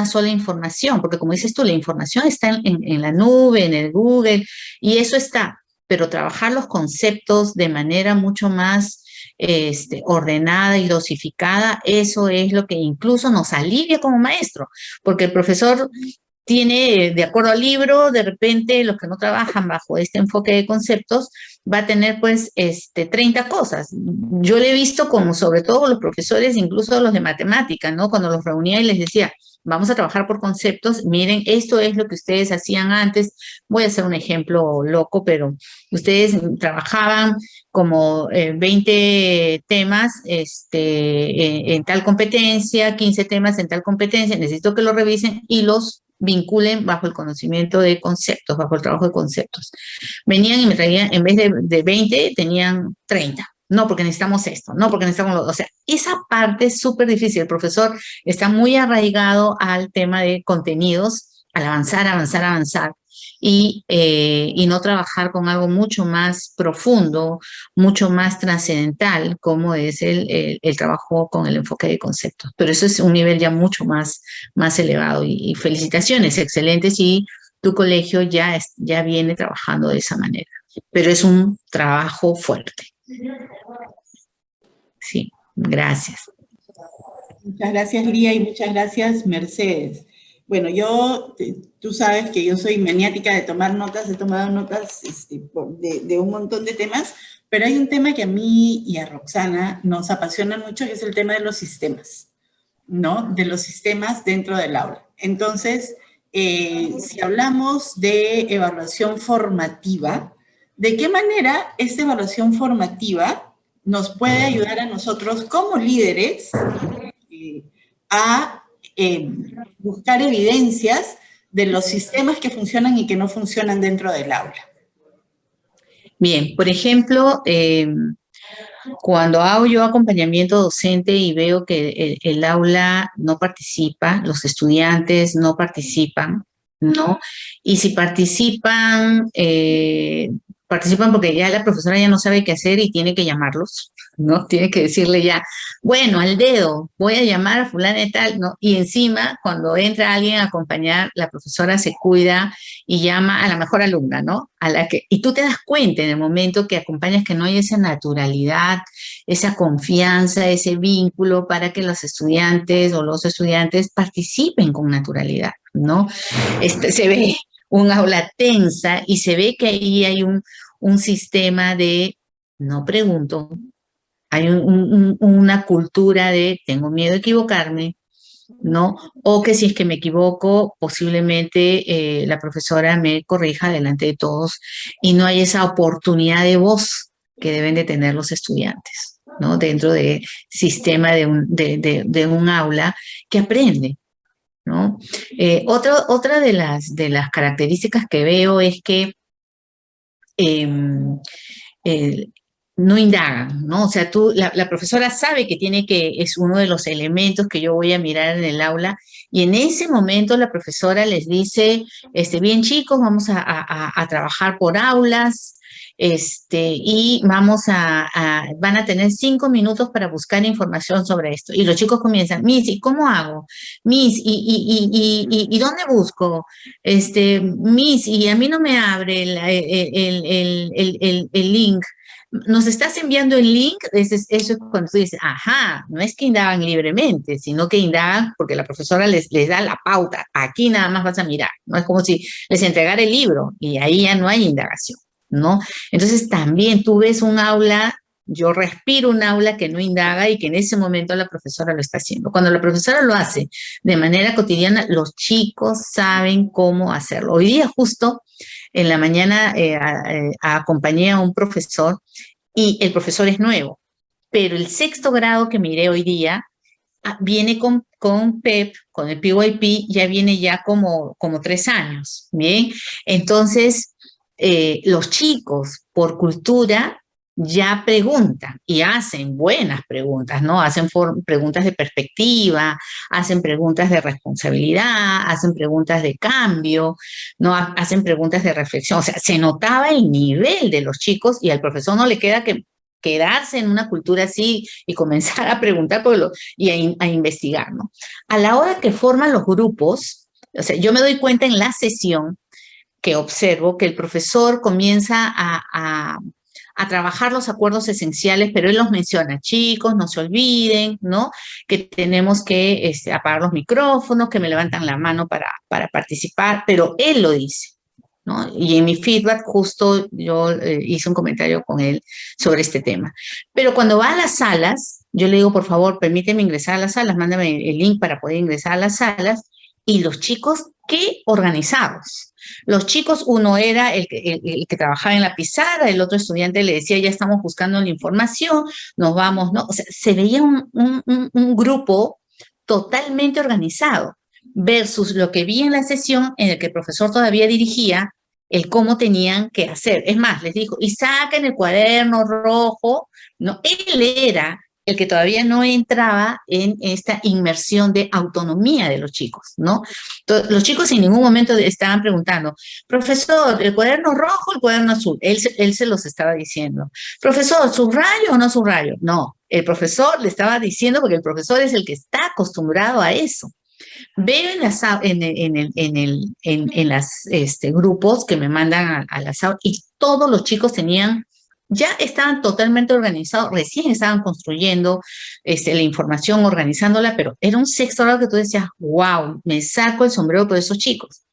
sola información, porque como dices tú, la información está en la nube, en el Google, y eso está, pero trabajar los conceptos de manera mucho más ordenada y dosificada, eso es lo que incluso nos alivia como maestro, porque el profesor tiene, de acuerdo al libro, de repente los que no trabajan bajo este enfoque de conceptos, va a tener pues 30 cosas. Yo le he visto como sobre todo los profesores, incluso los de matemáticas, ¿no? Cuando los reunía y les decía, vamos a trabajar por conceptos, miren, esto es lo que ustedes hacían antes. Voy a hacer un ejemplo loco, pero ustedes trabajaban como 20 temas en tal competencia, 15 temas en tal competencia, necesito que lo revisen y los vinculen bajo el conocimiento de conceptos, bajo el trabajo de conceptos. Venían y me traían, en vez de 20, tenían 30. No, porque necesitamos esto, no, porque necesitamos lo, o sea, esa parte es súper difícil. El profesor está muy arraigado al tema de contenidos, al avanzar, avanzar, avanzar, y no trabajar con algo mucho más profundo, mucho más trascendental, como es el trabajo con el enfoque de conceptos. Pero eso es un nivel ya mucho más elevado. Y felicitaciones, excelentes, y tu colegio ya viene trabajando de esa manera. Pero es un trabajo fuerte. Sí, gracias. Muchas gracias, Lía, y muchas gracias, Mercedes. Bueno, tú sabes que yo soy maniática de tomar notas, he tomado notas de un montón de temas, pero hay un tema que a mí y a Roxana nos apasiona mucho, que es el tema de los sistemas, ¿no? De los sistemas dentro del aula. Entonces, si hablamos de evaluación formativa, ¿de qué manera esta evaluación formativa nos puede ayudar a nosotros como líderes a buscar evidencias de los sistemas que funcionan y que no funcionan dentro del aula? Bien, por ejemplo, cuando hago yo acompañamiento docente y veo que el aula no participa, los estudiantes no participan, ¿no? Y si participan, participan porque ya la profesora ya no sabe qué hacer y tiene que llamarlos, ¿no? Tiene que decirle ya, bueno, al dedo, voy a llamar a fulana y tal, ¿no? Y encima, cuando entra alguien a acompañar, la profesora se cuida y llama a la mejor alumna, ¿no? Y tú te das cuenta en el momento que acompañas que no hay esa naturalidad, esa confianza, ese vínculo para que los estudiantes o los estudiantes participen con naturalidad, ¿no? Se ve un aula tensa y se ve que ahí hay un sistema de no pregunto, hay una cultura de tengo miedo a equivocarme, ¿no? O que si es que me equivoco, posiblemente la profesora me corrija delante de todos y no hay esa oportunidad de voz que deben de tener los estudiantes, ¿no? Dentro del sistema de un aula que aprende, ¿no? Otra de las características que veo es que no indagan, ¿no? O sea, la profesora sabe es uno de los elementos que yo voy a mirar en el aula, y en ese momento la profesora les dice, bien chicos, vamos a trabajar por aulas, y van a tener 5 minutos para buscar información sobre esto. Y los chicos comienzan, Miss, ¿y cómo hago? Miss, ¿y dónde busco? Miss, y a mí no me abre el link nos estás enviando el link, eso es cuando tú dices, ajá, no es que indagan libremente, sino que indagan porque la profesora les da la pauta, aquí nada más vas a mirar, no es como si les entregara el libro y ahí ya no hay indagación, ¿no? Entonces también tú ves un aula, yo respiro un aula que no indaga y que en ese momento la profesora lo está haciendo. Cuando la profesora lo hace de manera cotidiana, los chicos saben cómo hacerlo. Hoy día justo en la mañana acompañé a un profesor y el profesor es nuevo, pero el sexto grado que miré hoy día viene con PEP, con el PYP, ya viene ya como 3 años, ¿bien? Entonces, los chicos, por cultura, ya preguntan y hacen buenas preguntas, ¿no? Hacen preguntas de perspectiva, hacen preguntas de responsabilidad, hacen preguntas de cambio, ¿no? Hacen preguntas de reflexión. O sea, se notaba el nivel de los chicos y al profesor no le queda que quedarse en una cultura así y comenzar a preguntar y a investigar, ¿no? A la hora que forman los grupos, o sea, yo me doy cuenta en la sesión que observo que el profesor comienza a trabajar los acuerdos esenciales, pero él los menciona, chicos, no se olviden, ¿no? Que tenemos que apagar los micrófonos, que me levantan la mano para participar, pero él lo dice, ¿no? Y en mi feedback justo yo hice un comentario con él sobre este tema. Pero cuando va a las salas, yo le digo, por favor, permíteme ingresar a las salas, mándame el link para poder ingresar a las salas, y los chicos, qué organizados. Los chicos, uno era el que trabajaba en la pizarra, el otro estudiante le decía, ya estamos buscando la información, nos vamos, ¿no? O sea, se veía un grupo totalmente organizado versus lo que vi en la sesión en el que el profesor todavía dirigía el cómo tenían que hacer. Es más, les dijo, y saquen el cuaderno rojo, ¿no? Él era el que todavía no entraba en esta inmersión de autonomía de los chicos, ¿no? Entonces, los chicos en ningún momento estaban preguntando, profesor, ¿el cuaderno rojo o el cuaderno azul? Él se los estaba diciendo. Profesor, ¿subrayo o no subrayo? No, el profesor le estaba diciendo porque el profesor es el que está acostumbrado a eso. Veo en las grupos que me mandan a las aulas y todos los chicos ya estaban totalmente organizados, recién estaban construyendo la información, organizándola, pero era un sexto grado que tú decías, wow, me saco el sombrero por esos chicos.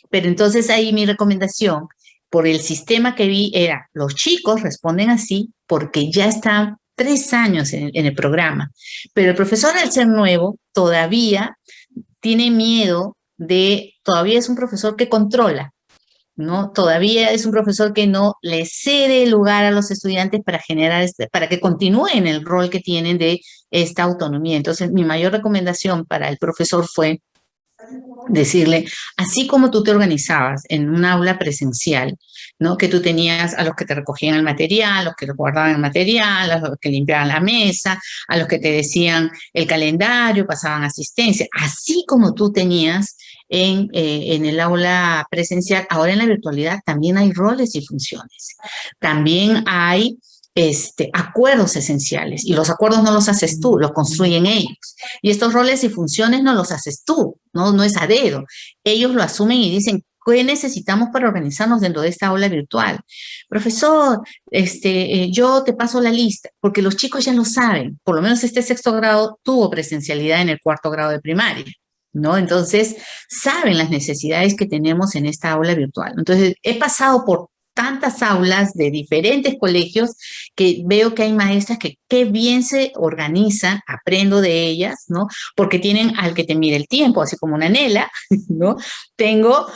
Pero entonces ahí mi recomendación, por el sistema que vi, era los chicos responden así porque ya están 3 años en el programa, pero el profesor al ser nuevo todavía tiene miedo todavía es un profesor que controla, ¿no? Todavía es un profesor que no le cede lugar a los estudiantes para para que continúen el rol que tienen de esta autonomía. Entonces, mi mayor recomendación para el profesor fue decirle, así como tú te organizabas en un aula presencial, ¿no? Que tú tenías a los que te recogían el material, a los que guardaban el material, a los que limpiaban la mesa, a los que te decían el calendario, pasaban asistencia, así como tú tenías en el aula presencial, ahora en la virtualidad también hay roles y funciones. También hay acuerdos esenciales, y los acuerdos no los haces tú, los construyen ellos. Y estos roles y funciones no los haces tú, no es a dedo. Ellos lo asumen y dicen, ¿qué necesitamos para organizarnos dentro de esta aula virtual? Profesor, yo te paso la lista, porque los chicos ya lo saben. Por lo menos este sexto grado tuvo presencialidad en el 4º grado de primaria, ¿no? Entonces, saben las necesidades que tenemos en esta aula virtual. Entonces, he pasado por tantas aulas de diferentes colegios que veo que hay maestras que qué bien se organizan, aprendo de ellas, ¿no? Porque tienen al que te mide el tiempo, así como una Nela, ¿no? Tengo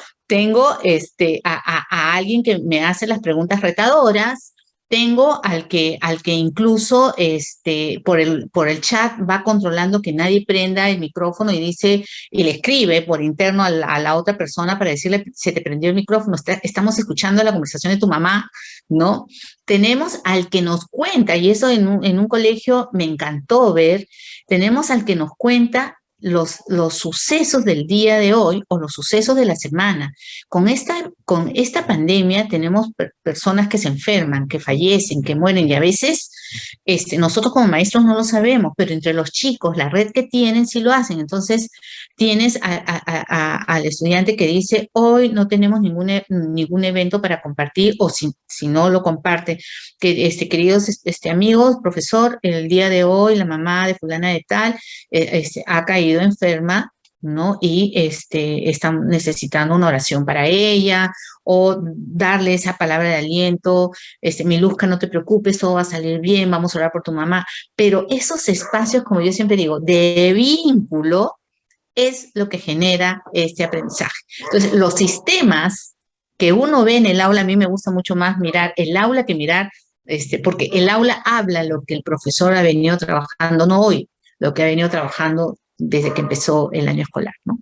a alguien que me hace las preguntas retadoras, tengo al que incluso por el chat va controlando que nadie prenda el micrófono y dice, y le escribe por interno a la otra persona para decirle, se te prendió el micrófono, estamos escuchando la conversación de tu mamá, ¿no? Tenemos al que nos cuenta, y eso en un colegio me encantó ver, tenemos al que nos cuenta los sucesos del día de hoy o los sucesos de la semana. Con esta con esta pandemia tenemos personas que se enferman, que fallecen, que mueren, y a veces nosotros como maestros no lo sabemos, pero entre los chicos, la red que tienen, sí lo hacen. Entonces, tienes al estudiante que dice, hoy no tenemos ningún evento para compartir, o si no lo comparte, que queridos amigos, profesor, el día de hoy la mamá de fulana de tal ha caído enferma, ¿no? Y están necesitando una oración para ella, o darle esa palabra de aliento, Miluska, no te preocupes, todo va a salir bien, vamos a orar por tu mamá. Pero esos espacios, como yo siempre digo, de vínculo, es lo que genera este aprendizaje. Entonces, los sistemas que uno ve en el aula, a mí me gusta mucho más mirar el aula que mirar, porque el aula habla lo que el profesor ha venido trabajando, no hoy, lo que ha venido trabajando desde que empezó el año escolar, ¿no?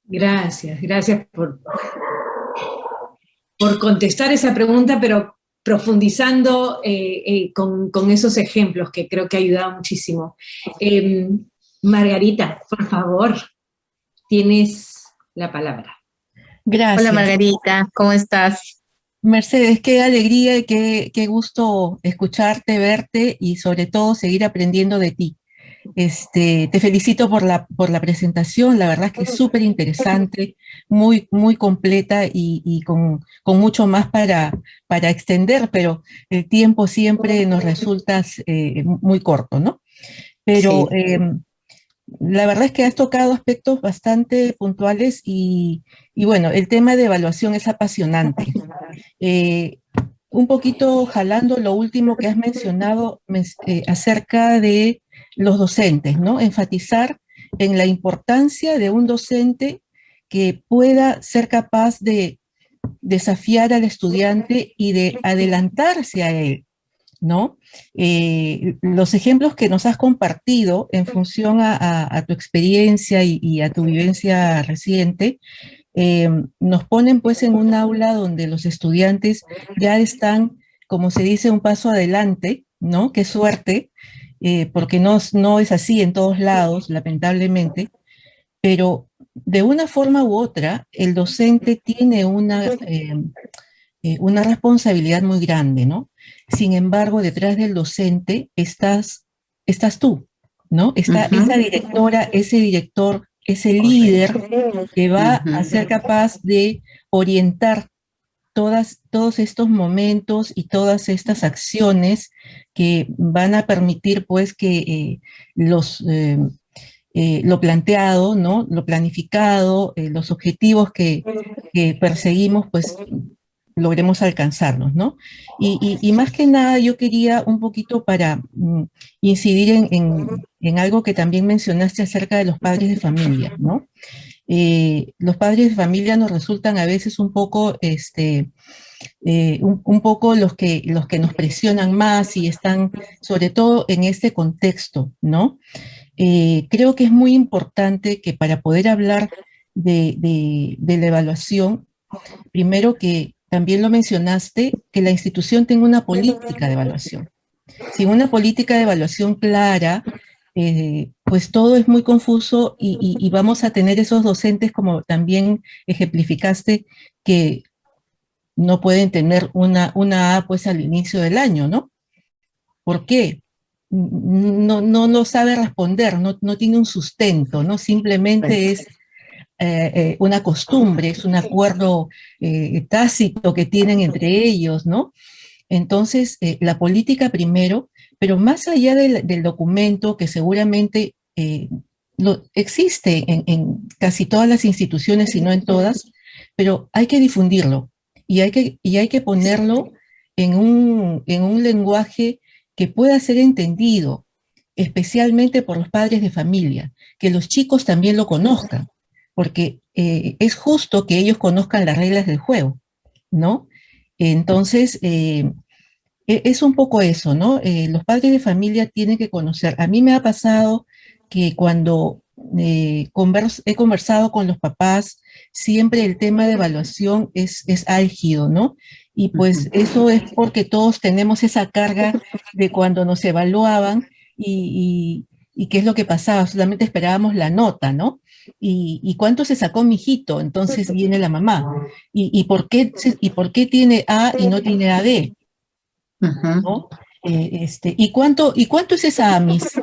Gracias por contestar esa pregunta, pero profundizando con esos ejemplos que creo que ha ayudado muchísimo. Margarita, por favor, tienes la palabra. Gracias. Hola Margarita, ¿cómo estás? Mercedes, qué alegría y qué gusto escucharte, verte y sobre todo seguir aprendiendo de ti. Te felicito por la presentación, la verdad es que es súper interesante, muy completa y con mucho más para extender, pero el tiempo siempre nos resulta muy corto, ¿no? Pero Sí. La verdad es que has tocado aspectos bastante puntuales y bueno, el tema de evaluación es apasionante. Un poquito jalando lo último que has mencionado acerca de los docentes, ¿no? Enfatizar en la importancia de un docente que pueda ser capaz de desafiar al estudiante y de adelantarse a él, ¿no? Los ejemplos que nos has compartido en función a tu experiencia y a tu vivencia reciente, nos ponen pues en un aula donde los estudiantes ya están, como se dice, un paso adelante, ¿no? Qué suerte, porque no es así en todos lados, lamentablemente, pero de una forma u otra, el docente tiene una responsabilidad muy grande, ¿no? Sin embargo, detrás del docente estás tú, ¿no? Está esa directora, ese director, ese líder que va a ser capaz de orientar todos estos momentos y todas estas acciones que van a permitir, pues, que lo planteado, ¿no? Lo planificado, los objetivos que perseguimos, pues, logremos alcanzarlos, ¿no? Y más que nada yo quería un poquito para incidir en algo que también mencionaste acerca de los padres de familia, ¿no? Los padres de familia nos resultan a veces un poco, un poco los que nos presionan más y están, sobre todo en este contexto, ¿no? Creo que es muy importante que para poder hablar de la evaluación, primero que también lo mencionaste, que la institución tenga una política de evaluación. Sin una política de evaluación clara, pues todo es muy confuso y vamos a tener esos docentes, como también ejemplificaste, que no pueden tener una A pues al inicio del año, ¿no? ¿Por qué? No sabe responder, no tiene un sustento, ¿no? Simplemente es una costumbre, es un acuerdo tácito que tienen entre ellos, ¿no? Entonces, la política primero, pero más allá del documento que seguramente existe en casi todas las instituciones, si no en todas, pero hay que difundirlo y hay que ponerlo en un lenguaje que pueda ser entendido, especialmente por los padres de familia, que los chicos también lo conozcan, porque es justo que ellos conozcan las reglas del juego, ¿no? Entonces, es un poco eso, ¿no? Los padres de familia tienen que conocer. A mí me ha pasado que cuando he conversado con los papás, siempre el tema de evaluación es álgido, ¿no? Y pues eso es porque todos tenemos esa carga de cuando nos evaluaban y ¿Y qué es lo que pasaba? Solamente esperábamos la nota, ¿no? ¿Y cuánto se sacó mi hijito? Entonces viene la mamá. ¿Y por qué tiene A y no tiene AD? ¿No? ¿Y cuánto es esa AMIS?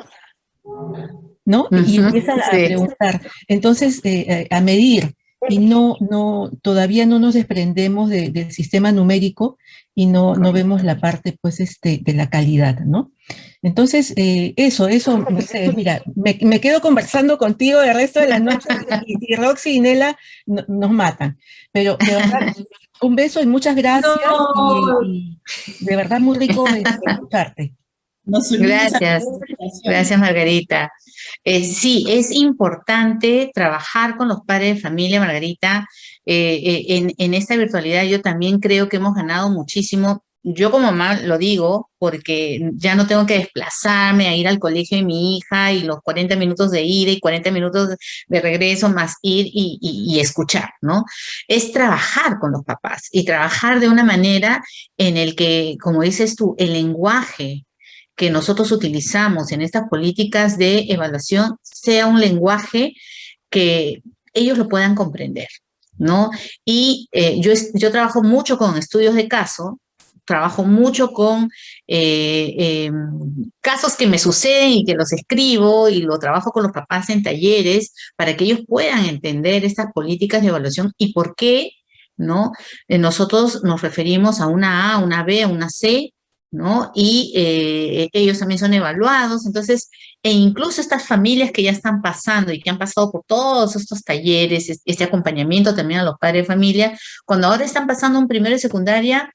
¿No? Y empiezan a preguntar. Entonces, a medir. Y todavía no nos desprendemos del sistema numérico y no vemos la parte, pues, de la calidad, ¿no? Entonces, eso, Mercedes, mira, me quedo conversando contigo el resto de las noches y Roxy y Nela nos matan. Pero, de verdad, un beso y muchas gracias. No. Y de verdad muy rico escucharte. Gracias Margarita. Sí, es importante trabajar con los padres de familia, Margarita. En esta virtualidad yo también creo que hemos ganado muchísimo. Yo como mamá lo digo porque ya no tengo que desplazarme a ir al colegio de mi hija y los 40 minutos de ida y 40 minutos de regreso más ir y escuchar, ¿no? Es trabajar con los papás y trabajar de una manera en el que, como dices tú, el lenguaje que nosotros utilizamos en estas políticas de evaluación sea un lenguaje que ellos lo puedan comprender, ¿no? Y yo trabajo mucho con estudios de caso, trabajo mucho con casos que me suceden y que los escribo y lo trabajo con los papás en talleres para que ellos puedan entender estas políticas de evaluación y por qué, ¿no? Nosotros nos referimos a una A, una B, a una C, ¿no? Y ellos también son evaluados, entonces, e incluso estas familias que ya están pasando y que han pasado por todos estos talleres, este acompañamiento también a los padres de familia, cuando ahora están pasando un primero y secundaria,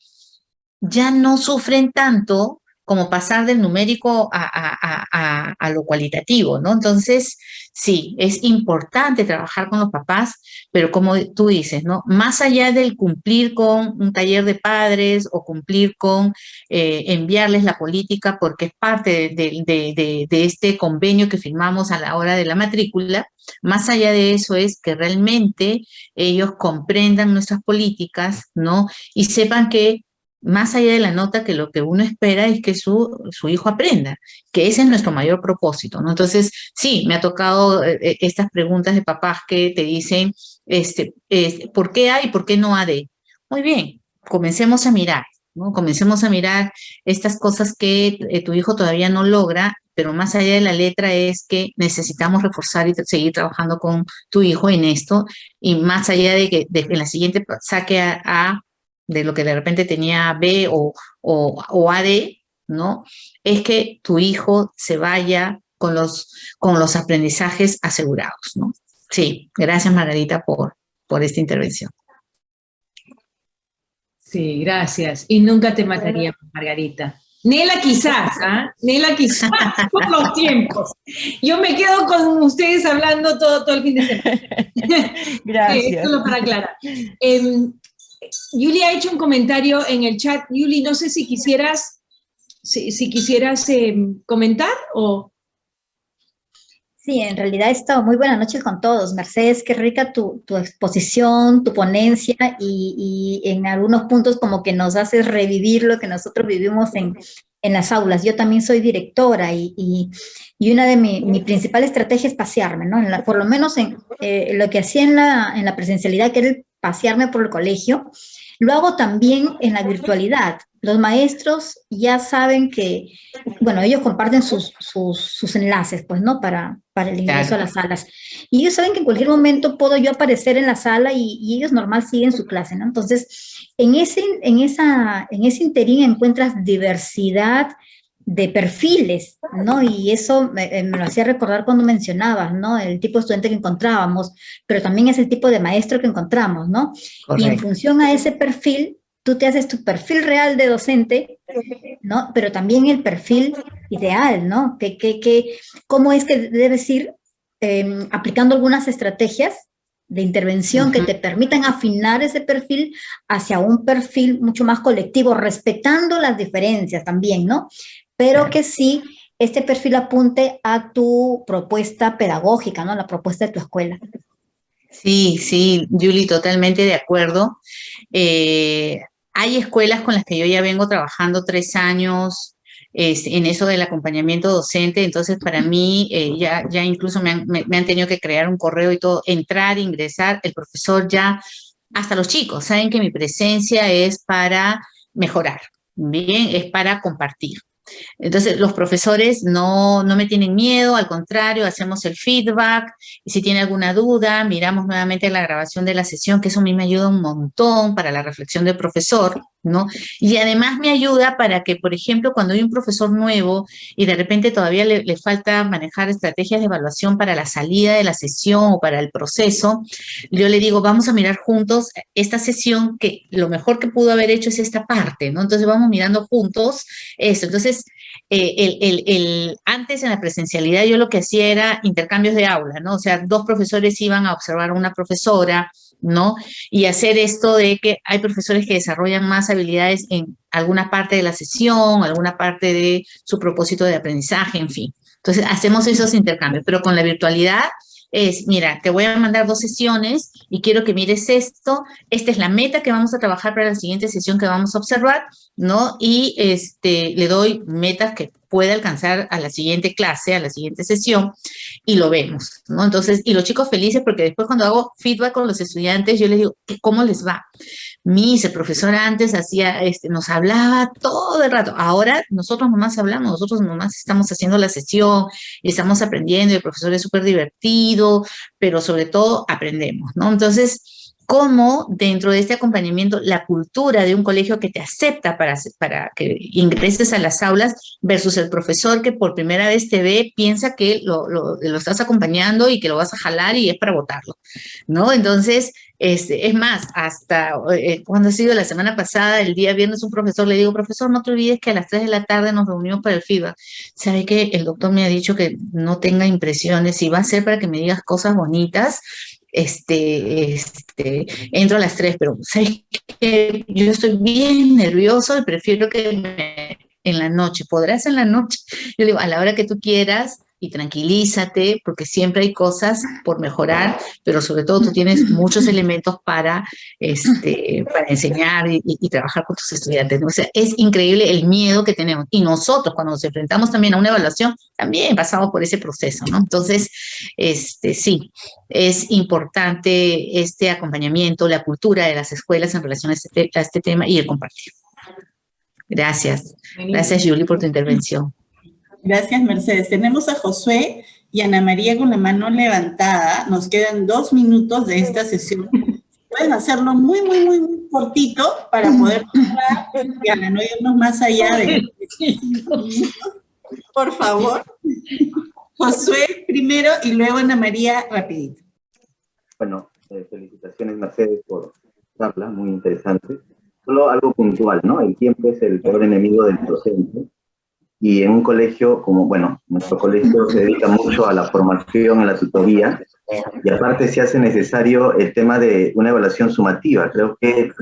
ya no sufren tanto como pasar del numérico a lo cualitativo, ¿no? Entonces, sí, es importante trabajar con los papás, pero como tú dices, ¿no? Más allá del cumplir con un taller de padres o cumplir con enviarles la política, porque es parte de este convenio que firmamos a la hora de la matrícula, más allá de eso es que realmente ellos comprendan nuestras políticas, ¿no? Y sepan que más allá de la nota, que lo que uno espera es que su hijo aprenda, que ese es nuestro mayor propósito, ¿no? Entonces, sí, me ha tocado estas preguntas de papás que te dicen, ¿por qué A y por qué no AD? Muy bien, comencemos a mirar, ¿no? Comencemos a mirar estas cosas que tu hijo todavía no logra, pero más allá de la letra es que necesitamos reforzar y seguir trabajando con tu hijo en esto, y más allá de que en la siguiente saque a de lo que de repente tenía B o AD, ¿no? Es que tu hijo se vaya con los aprendizajes asegurados, ¿no? Sí, gracias Margarita por esta intervención. Sí, gracias. Y nunca te mataríamos, Margarita. Nela quizás, ¿ah? Nela quizás por los tiempos. Yo me quedo con ustedes hablando todo el fin de semana. Gracias. Solo para aclarar. Yuli ha hecho un comentario en el chat. Yuli, no sé si quisieras comentar o... Sí, en realidad he estado muy buenas noches con todos. Mercedes, qué rica tu exposición, tu ponencia y en algunos puntos como que nos haces revivir lo que nosotros vivimos en las aulas. Yo también soy directora y una de mi principal estrategia es pasearme, ¿no? Por lo menos en lo que hacía en la presencialidad, que era el pasearme por el colegio, lo hago también en la virtualidad. Los maestros ya saben que, bueno, ellos comparten sus enlaces, pues, ¿no? Para el ingreso a las salas. Y ellos saben que en cualquier momento puedo yo aparecer en la sala y ellos normal siguen su clase, ¿no? Entonces, en ese interín encuentras diversidad de perfiles, ¿no? Y eso me lo hacía recordar cuando mencionabas, ¿no? El tipo de estudiante que encontrábamos, pero también es el tipo de maestro que encontramos, ¿no? Correcto. Y en función a ese perfil, tú te haces tu perfil real de docente, ¿no? Pero también el perfil ideal, ¿no? ¿Cómo es que debes ir aplicando algunas estrategias de intervención que te permitan afinar ese perfil hacia un perfil mucho más colectivo, respetando las diferencias también, ¿no? Pero que sí, este perfil apunte a tu propuesta pedagógica, ¿no? La propuesta de tu escuela. Sí, Yuli, totalmente de acuerdo. Hay escuelas con las que yo ya vengo trabajando 3 años, en eso del acompañamiento docente. Entonces, para mí, ya incluso me han tenido que crear un correo y todo, entrar, ingresar, el profesor ya, hasta los chicos, saben que mi presencia es para mejorar, bien, es para compartir. Entonces, los profesores no me tienen miedo, al contrario, hacemos el feedback, y si tiene alguna duda, miramos nuevamente la grabación de la sesión, que eso a mí me ayuda un montón para la reflexión del profesor, ¿no? Y además me ayuda para que, por ejemplo, cuando hay un profesor nuevo y de repente todavía le falta manejar estrategias de evaluación para la salida de la sesión o para el proceso, yo le digo, vamos a mirar juntos esta sesión, que lo mejor que pudo haber hecho es esta parte, ¿no? Entonces vamos mirando juntos eso. Entonces, antes en la presencialidad yo lo que hacía era intercambios de aula, ¿no? O sea, dos profesores iban a observar a una profesora, ¿no? Y hacer esto de que hay profesores que desarrollan más habilidades en alguna parte de la sesión, alguna parte de su propósito de aprendizaje, en fin. Entonces, hacemos esos intercambios, pero con la virtualidad es, mira, te voy a mandar 2 sesiones y quiero que mires esto, esta es la meta que vamos a trabajar para la siguiente sesión que vamos a observar, ¿no? Y le doy metas que pueda alcanzar a la siguiente clase, a la siguiente sesión, y lo vemos, ¿no? Entonces, y los chicos felices, porque después cuando hago feedback con los estudiantes, yo les digo, ¿cómo les va? El profesor antes hacía, nos hablaba todo el rato. Ahora nosotros nomás hablamos, nosotros nomás estamos haciendo la sesión y estamos aprendiendo, y el profesor es súper divertido, pero sobre todo aprendemos, ¿no? Entonces, cómo dentro de este acompañamiento la cultura de un colegio que te acepta para que ingreses a las aulas versus el profesor que por primera vez te ve, piensa que lo estás acompañando y que lo vas a jalar y es para botarlo, ¿no? Entonces, es más, hasta cuando ha sido la semana pasada, el día viernes, un profesor le digo, profesor, no te olvides que a las 3 de la tarde nos reunimos para el feedback. ¿Sabe qué? El doctor me ha dicho que no tenga impresiones y va a ser para que me digas cosas bonitas. Entro a las 3, pero ¿sabes qué? Yo estoy bien nervioso y prefiero que en la noche, ¿podrás en la noche? Yo digo, a la hora que tú quieras y tranquilízate, porque siempre hay cosas por mejorar, pero sobre todo tú tienes muchos elementos para enseñar y trabajar con tus estudiantes, ¿no? O sea, es increíble el miedo que tenemos. Y nosotros, cuando nos enfrentamos también a una evaluación, también pasamos por ese proceso, ¿no? Entonces, sí, es importante este acompañamiento, la cultura de las escuelas en relación a este tema y el compartir. Gracias. Gracias, Julie, por tu intervención. Gracias, Mercedes. Tenemos a Josué y Ana María con la mano levantada. Nos quedan 2 minutos de esta sesión. Pueden hacerlo muy, muy, muy, muy cortito para poder hablar, no irnos más allá de 5 minutos. Por favor. Josué primero y luego Ana María rapidito. Bueno, felicitaciones, Mercedes, por la charla, muy interesante. Solo algo puntual, ¿no? El tiempo es el peor enemigo del docente. Y en un colegio como, bueno, nuestro colegio se dedica mucho a la formación, a la tutoría, y aparte se hace necesario el tema de una evaluación sumativa. Creo que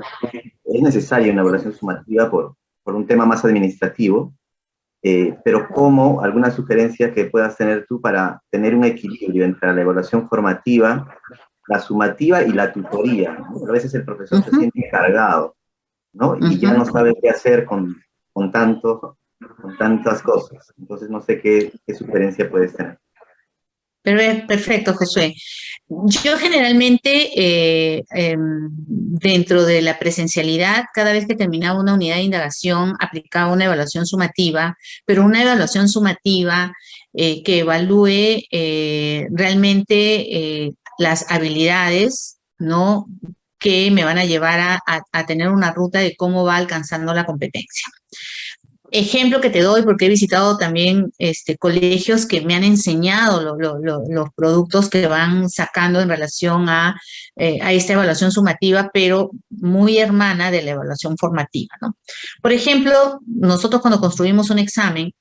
es necesaria una evaluación sumativa por un tema más administrativo, pero ¿cómo? ¿Alguna sugerencia que puedas tener tú para tener un equilibrio entre la evaluación formativa, la sumativa y la tutoría, ¿no? A veces el profesor se siente encargado, ¿no? Y ya no sabe qué hacer con tantas cosas. Entonces no sé qué sugerencia puedes tener. Perfecto, Josué. Yo generalmente, dentro de la presencialidad, cada vez que terminaba una unidad de indagación, aplicaba una evaluación sumativa, pero una evaluación sumativa que evalúe realmente las habilidades, ¿no?, que me van a llevar a tener una ruta de cómo va alcanzando la competencia. Ejemplo que te doy, porque he visitado también colegios que me han enseñado los productos que van sacando en relación a esta evaluación sumativa, pero muy hermana de la evaluación formativa, ¿no? Por ejemplo, nosotros cuando construimos un examen,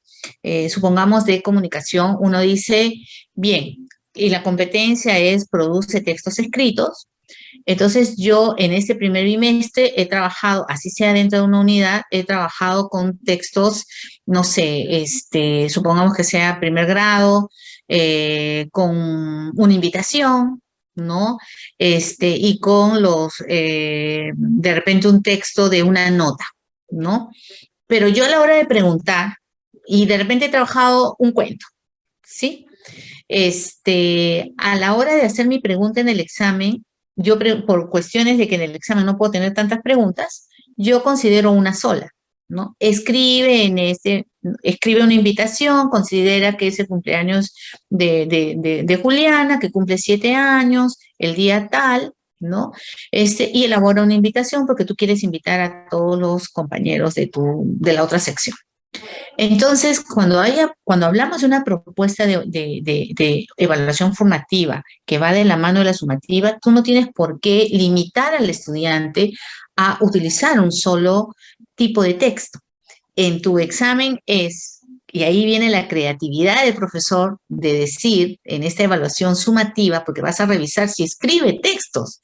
supongamos de comunicación, uno dice, bien, y la competencia es produce textos escritos. Entonces, yo en este primer bimestre he trabajado, así sea dentro de una unidad, he trabajado con textos, no sé, supongamos que sea primer grado, con una invitación, ¿no? Y con de repente un texto de una nota, ¿no? Pero yo a la hora de preguntar, y de repente he trabajado un cuento, ¿sí? A la hora de hacer mi pregunta en el examen, yo por cuestiones de que en el examen no puedo tener tantas preguntas, yo considero una sola, ¿no? Escribe una invitación, considera que es el cumpleaños de Juliana, que cumple 7 años, el día tal, ¿no? Y elabora una invitación porque tú quieres invitar a todos los compañeros de la otra sección. Entonces, cuando hablamos de una propuesta de evaluación formativa que va de la mano de la sumativa, tú no tienes por qué limitar al estudiante a utilizar un solo tipo de texto. En tu examen y ahí viene la creatividad del profesor de decir, en esta evaluación sumativa, porque vas a revisar si escribe textos,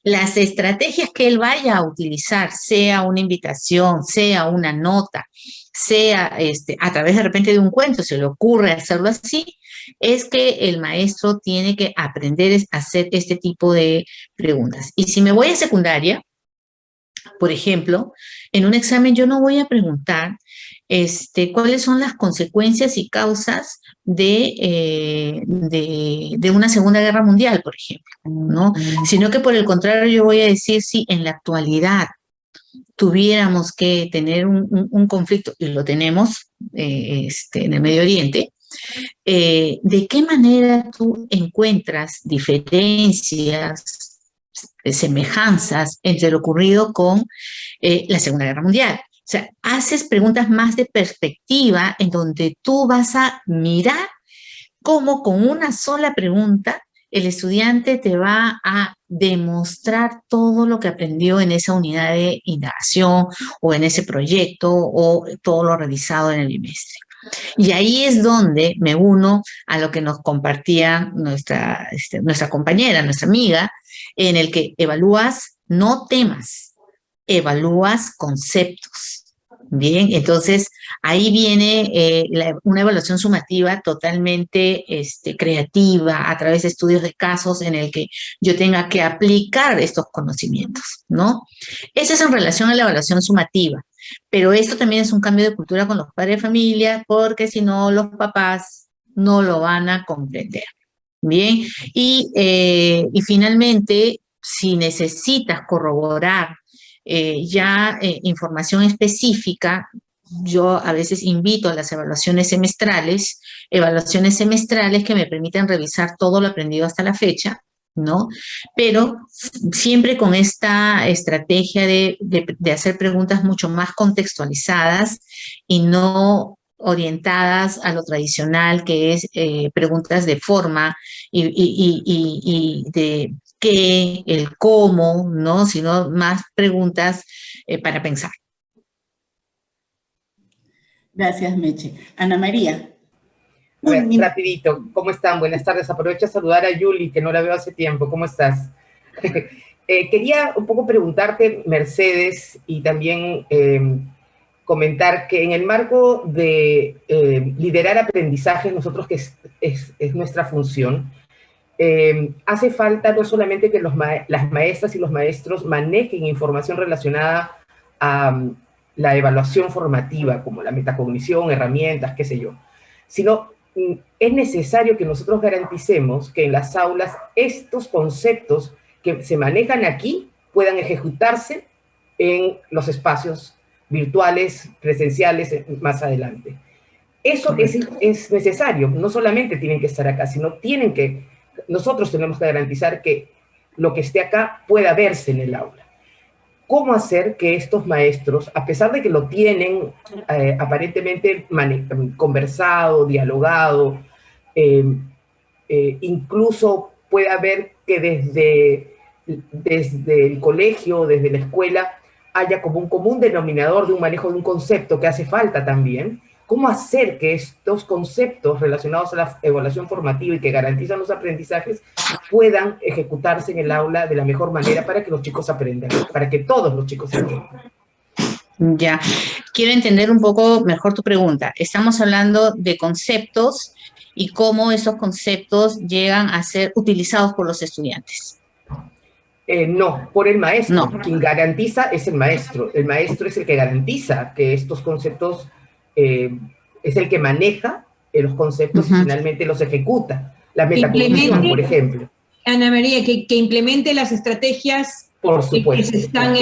las estrategias que él vaya a utilizar, sea una invitación, sea una nota, sea a través de repente de un cuento, se le ocurre hacerlo así, es que el maestro tiene que aprender a hacer este tipo de preguntas. Y si me voy a secundaria, por ejemplo, en un examen yo no voy a preguntar cuáles son las consecuencias y causas de una Segunda Guerra Mundial, por ejemplo, ¿no? Sino que por el contrario yo voy a decir si en la actualidad tuviéramos que tener un conflicto, y lo tenemos en el Medio Oriente, ¿de qué manera tú encuentras diferencias, semejanzas entre lo ocurrido con la Segunda Guerra Mundial? O sea, haces preguntas más de perspectiva en donde tú vas a mirar cómo con una sola pregunta el estudiante te va a demostrar todo lo que aprendió en esa unidad de indagación o en ese proyecto o todo lo realizado en el bimestre. Y ahí es donde me uno a lo que nos compartía nuestra compañera, nuestra amiga, en el que evalúas no temas, evalúas conceptos. Bien, entonces ahí viene una evaluación sumativa totalmente creativa a través de estudios de casos en el que yo tenga que aplicar estos conocimientos, ¿no? Eso es en relación a la evaluación sumativa, pero esto también es un cambio de cultura con los padres de familia porque si no los papás no lo van a comprender. Bien, y finalmente, si necesitas corroborar información específica, yo a veces invito a las evaluaciones semestrales que me permiten revisar todo lo aprendido hasta la fecha, ¿no? Pero siempre con esta estrategia de hacer preguntas mucho más contextualizadas y no orientadas a lo tradicional, que es preguntas de forma y de qué, el cómo, ¿no? Sino más preguntas para pensar. Gracias, Meche. Ana María. Rapidito, ¿cómo están? Buenas tardes. Aprovecho a saludar a Yuli, que no la veo hace tiempo. ¿Cómo estás? Quería un poco preguntarte, Mercedes, y también comentar que en el marco de liderar aprendizajes, nosotros que es nuestra función, hace falta no solamente que las maestras y los maestros manejen información relacionada a la evaluación formativa, como la metacognición, herramientas, qué sé yo, sino es necesario que nosotros garanticemos que en las aulas estos conceptos que se manejan aquí puedan ejecutarse en los espacios virtuales, presenciales, más adelante. Eso es necesario, no solamente tienen que estar acá, sino nosotros tenemos que garantizar que lo que esté acá pueda verse en el aula. ¿Cómo hacer que estos maestros, a pesar de que lo tienen aparentemente conversado, dialogado, incluso pueda ver que desde el colegio, desde la escuela, haya como un común denominador de un manejo de un concepto que hace falta también? ¿Cómo hacer que estos conceptos relacionados a la evaluación formativa y que garantizan los aprendizajes puedan ejecutarse en el aula de la mejor manera para que los chicos aprendan, para que todos los chicos aprendan? Ya, quiero entender un poco mejor tu pregunta. Estamos hablando de conceptos y cómo esos conceptos llegan a ser utilizados por los estudiantes. No, por el maestro. No. Quien garantiza es el maestro. El maestro es el que garantiza que estos conceptos es el que maneja los conceptos y finalmente los ejecuta. La metacognición, por ejemplo. Ana María, que implemente las estrategias por supuesto, que se están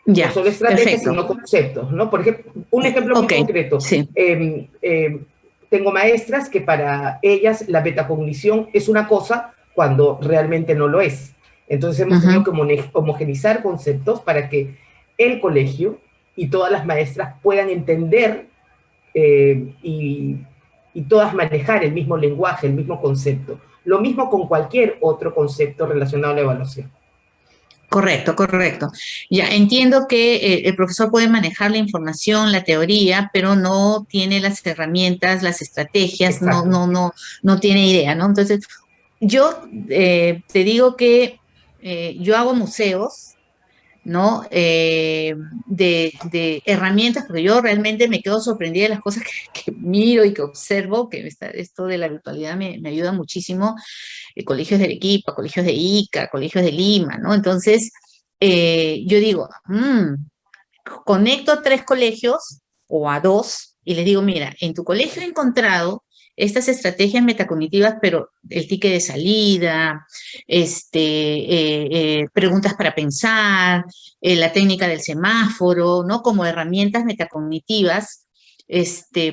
Ya, no solo estrategias, sino conceptos, ¿no? Por ejemplo, un ejemplo muy concreto. Sí. Tengo maestras que para ellas la metacognición es una cosa cuando realmente no lo es. Entonces hemos tenido que homogenizar conceptos para que el colegio y todas las maestras puedan entender y todas manejar el mismo lenguaje, el mismo concepto. Lo mismo con cualquier otro concepto relacionado a la evaluación. Correcto, correcto. Ya entiendo que el profesor puede manejar la información, la teoría, pero no tiene las herramientas, las estrategias, no tiene idea, ¿no? Entonces, yo te digo que yo hago museos, ¿no? De herramientas, porque yo realmente me quedo sorprendida de las cosas que miro y que observo, que esto de la virtualidad me ayuda muchísimo. Colegios de Arequipa, colegios de Ica, colegios de Lima, ¿no? Entonces, yo digo, conecto a 3 colegios o a 2 y les digo, mira, en tu colegio he encontrado estas estrategias metacognitivas, pero el ticket de salida, preguntas para pensar, la técnica del semáforo, ¿no? Como herramientas metacognitivas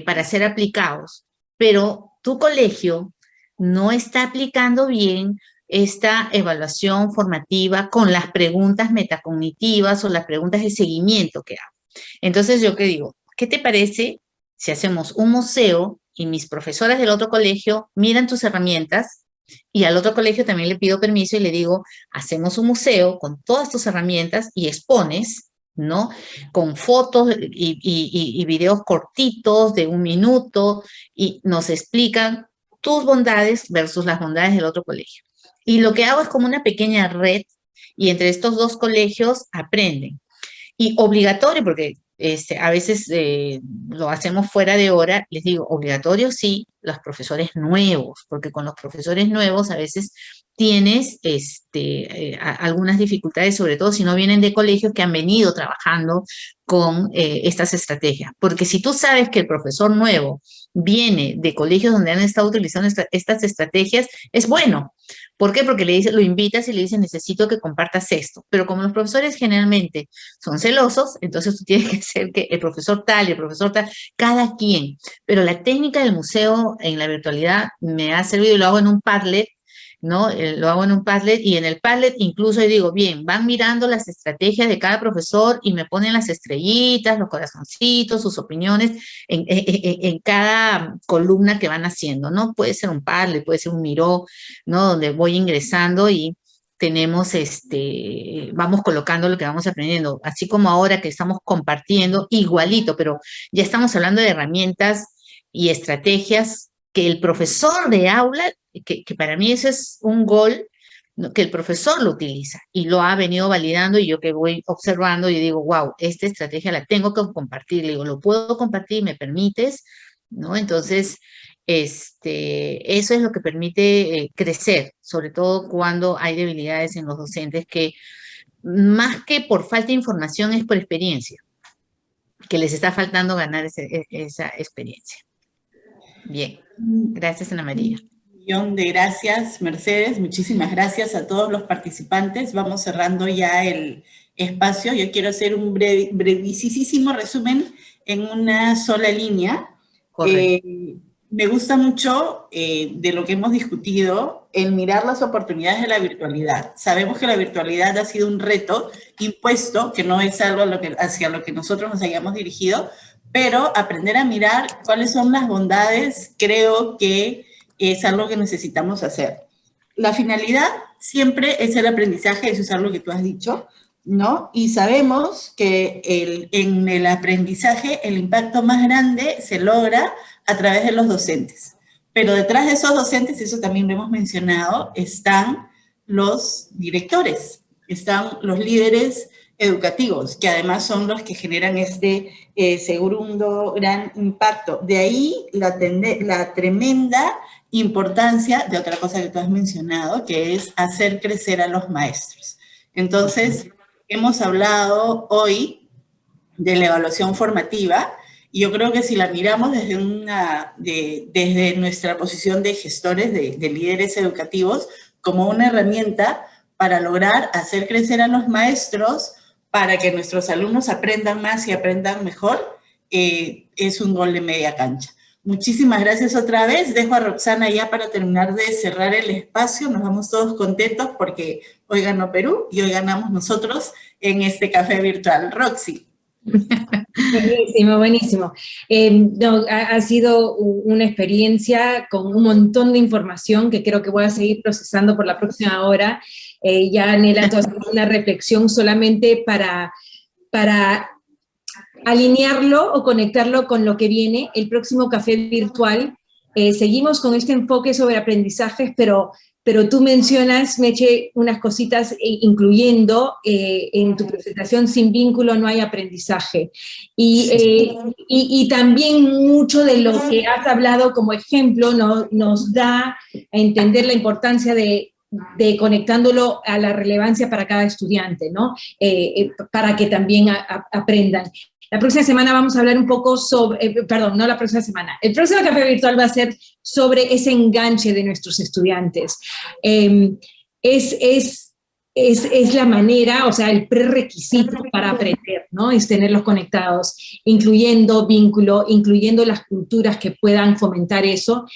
para ser aplicados. Pero tu colegio no está aplicando bien esta evaluación formativa con las preguntas metacognitivas o las preguntas de seguimiento que hago. Entonces, ¿yo qué digo? ¿Qué te parece si hacemos un museo y mis profesoras del otro colegio miran tus herramientas y al otro colegio también le pido permiso y le digo, hacemos un museo con todas tus herramientas y expones, ¿no? Con fotos y videos cortitos de 1 minuto y nos explican tus bondades versus las bondades del otro colegio. Y lo que hago es como una pequeña red y entre estos 2 colegios aprenden. Y obligatorio, porque a veces lo hacemos fuera de hora, les digo, obligatorio sí, los profesores nuevos, porque con los profesores nuevos a veces tienes algunas dificultades, sobre todo si no vienen de colegios que han venido trabajando con estas estrategias. Porque si tú sabes que el profesor nuevo viene de colegios donde han estado utilizando estas estrategias, es bueno. ¿Por qué? Porque lo invitas y le dices, necesito que compartas esto. Pero como los profesores generalmente son celosos, entonces tú tienes que hacer que el profesor tal y el profesor tal, cada quien. Pero la técnica del museo en la virtualidad me ha servido y lo hago en un Padlet, ¿no? Lo hago en un Padlet y en el Padlet incluso yo digo, bien, van mirando las estrategias de cada profesor y me ponen las estrellitas, los corazoncitos, sus opiniones en cada columna que van haciendo, ¿no? Puede ser un Padlet, puede ser un Miro, ¿no? Donde voy ingresando y tenemos, vamos colocando lo que vamos aprendiendo, así como ahora que estamos compartiendo igualito, pero ya estamos hablando de herramientas y estrategias que el profesor de aula, que para mí ese es un gol, ¿no? Que el profesor lo utiliza y lo ha venido validando y yo que voy observando y digo, wow, esta estrategia la tengo que compartir, le digo, ¿lo puedo compartir? ¿Me permites? ¿No? Entonces, eso es lo que permite crecer, sobre todo cuando hay debilidades en los docentes que más que por falta de información es por experiencia, que les está faltando ganar esa experiencia. Bien, gracias Ana María. Un millón de gracias, Mercedes, muchísimas gracias a todos los participantes. Vamos cerrando ya el espacio. Yo quiero hacer un brevísimo resumen en una sola línea. Correcto. Me gusta mucho de lo que hemos discutido, el mirar las oportunidades de la virtualidad. Sabemos que la virtualidad ha sido un reto impuesto, que no es algo hacia lo que nosotros nos hayamos dirigido, pero aprender a mirar cuáles son las bondades, creo que es algo que necesitamos hacer. La finalidad siempre es el aprendizaje, eso es algo que tú has dicho, ¿no? Y sabemos que en el aprendizaje el impacto más grande se logra a través de los docentes. Pero detrás de esos docentes, eso también lo hemos mencionado, están los directores, están los líderes educativos, que además son los que generan segundo gran impacto. De ahí la tremenda importancia de otra cosa que tú has mencionado, que es hacer crecer a los maestros. Entonces, hemos hablado hoy de la evaluación formativa Y yo creo que si la miramos desde nuestra posición de gestores, de líderes educativos, como una herramienta para lograr hacer crecer a los maestros, para que nuestros alumnos aprendan más y aprendan mejor, es un gol de media cancha. Muchísimas gracias otra vez. Dejo a Roxana ya para terminar de cerrar el espacio. Nos vamos todos contentos porque hoy ganó Perú y hoy ganamos nosotros en este café virtual. Roxy. Buenísimo, buenísimo. No, ha sido una experiencia con un montón de información que creo que voy a seguir procesando por la próxima hora. Ya, Nela, tú has hecho una reflexión solamente para alinearlo o conectarlo con lo que viene, el próximo café virtual. Seguimos con este enfoque sobre aprendizajes, pero tú mencionas, Meche, unas cositas incluyendo en tu presentación, sin vínculo no hay aprendizaje. Y también mucho de lo que has hablado como ejemplo nos da a entender la importancia de conectándolo a la relevancia para cada estudiante, ¿no? Para que también aprendan. La próxima semana vamos a hablar un poco sobre, perdón, no la próxima semana, el próximo café virtual va a ser sobre ese enganche de nuestros estudiantes. Es la manera, o sea, el prerequisito para aprender, ¿no? Es tenerlos conectados, incluyendo vínculo, incluyendo las culturas que puedan fomentar eso,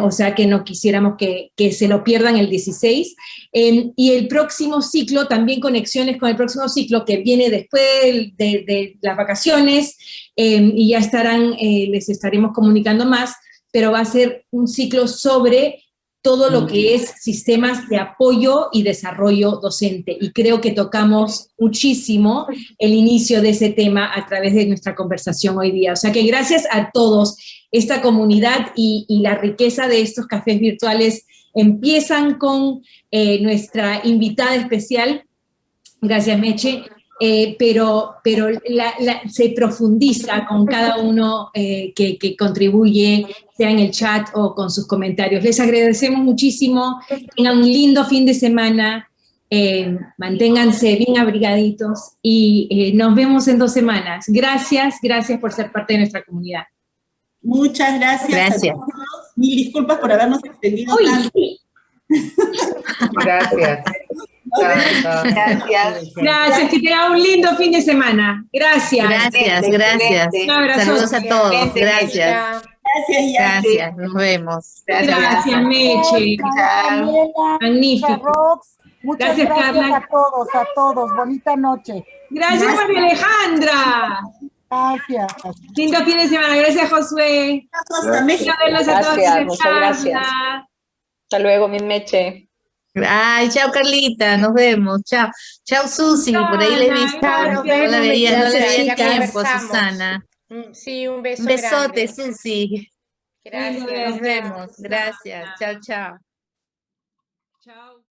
o sea, que no quisiéramos que se lo pierdan el 16. Y el próximo ciclo, también conexiones con el próximo ciclo que viene después de las vacaciones, y ya les estaremos comunicando más, pero va a ser un ciclo sobre todo lo que es sistemas de apoyo y desarrollo docente. Y creo que tocamos muchísimo el inicio de ese tema a través de nuestra conversación hoy día. O sea que gracias a todos, esta comunidad y la riqueza de estos cafés virtuales empiezan con nuestra invitada especial. Gracias, Meche. Pero se profundiza con cada uno que contribuye, sea en el chat o con sus comentarios. Les agradecemos muchísimo, tengan un lindo fin de semana, manténganse bien abrigaditos y nos vemos en 2 semanas. Gracias por ser parte de nuestra comunidad. Muchas gracias. Gracias. A todos. Mil disculpas por habernos extendido tanto. Sí. Gracias. Gracias, que tengan un lindo fin de semana. Gracias. Gracias. Un abrazo. Saludos a todos. Gracias. Gracias, nos vemos. Gracias, Meche. Magnífico. Muchas Gracias, gracias Carla. a todos. Bonita noche. Gracias, María Alejandra. Gracias. Lindo fin de semana. Gracias, Josué. Verlos a todos. Gracias, muchas gracias. Hasta luego, mi Meche. Ay, chao Carlita, nos vemos, chao. Chao Susi, por ahí le he visto. Claro, No la veía ya tiempo, conversamos. Susana. Sí, un beso Un besote, grande. Susi. Gracias. Nos vemos, gracias. Chao, chao. Chao.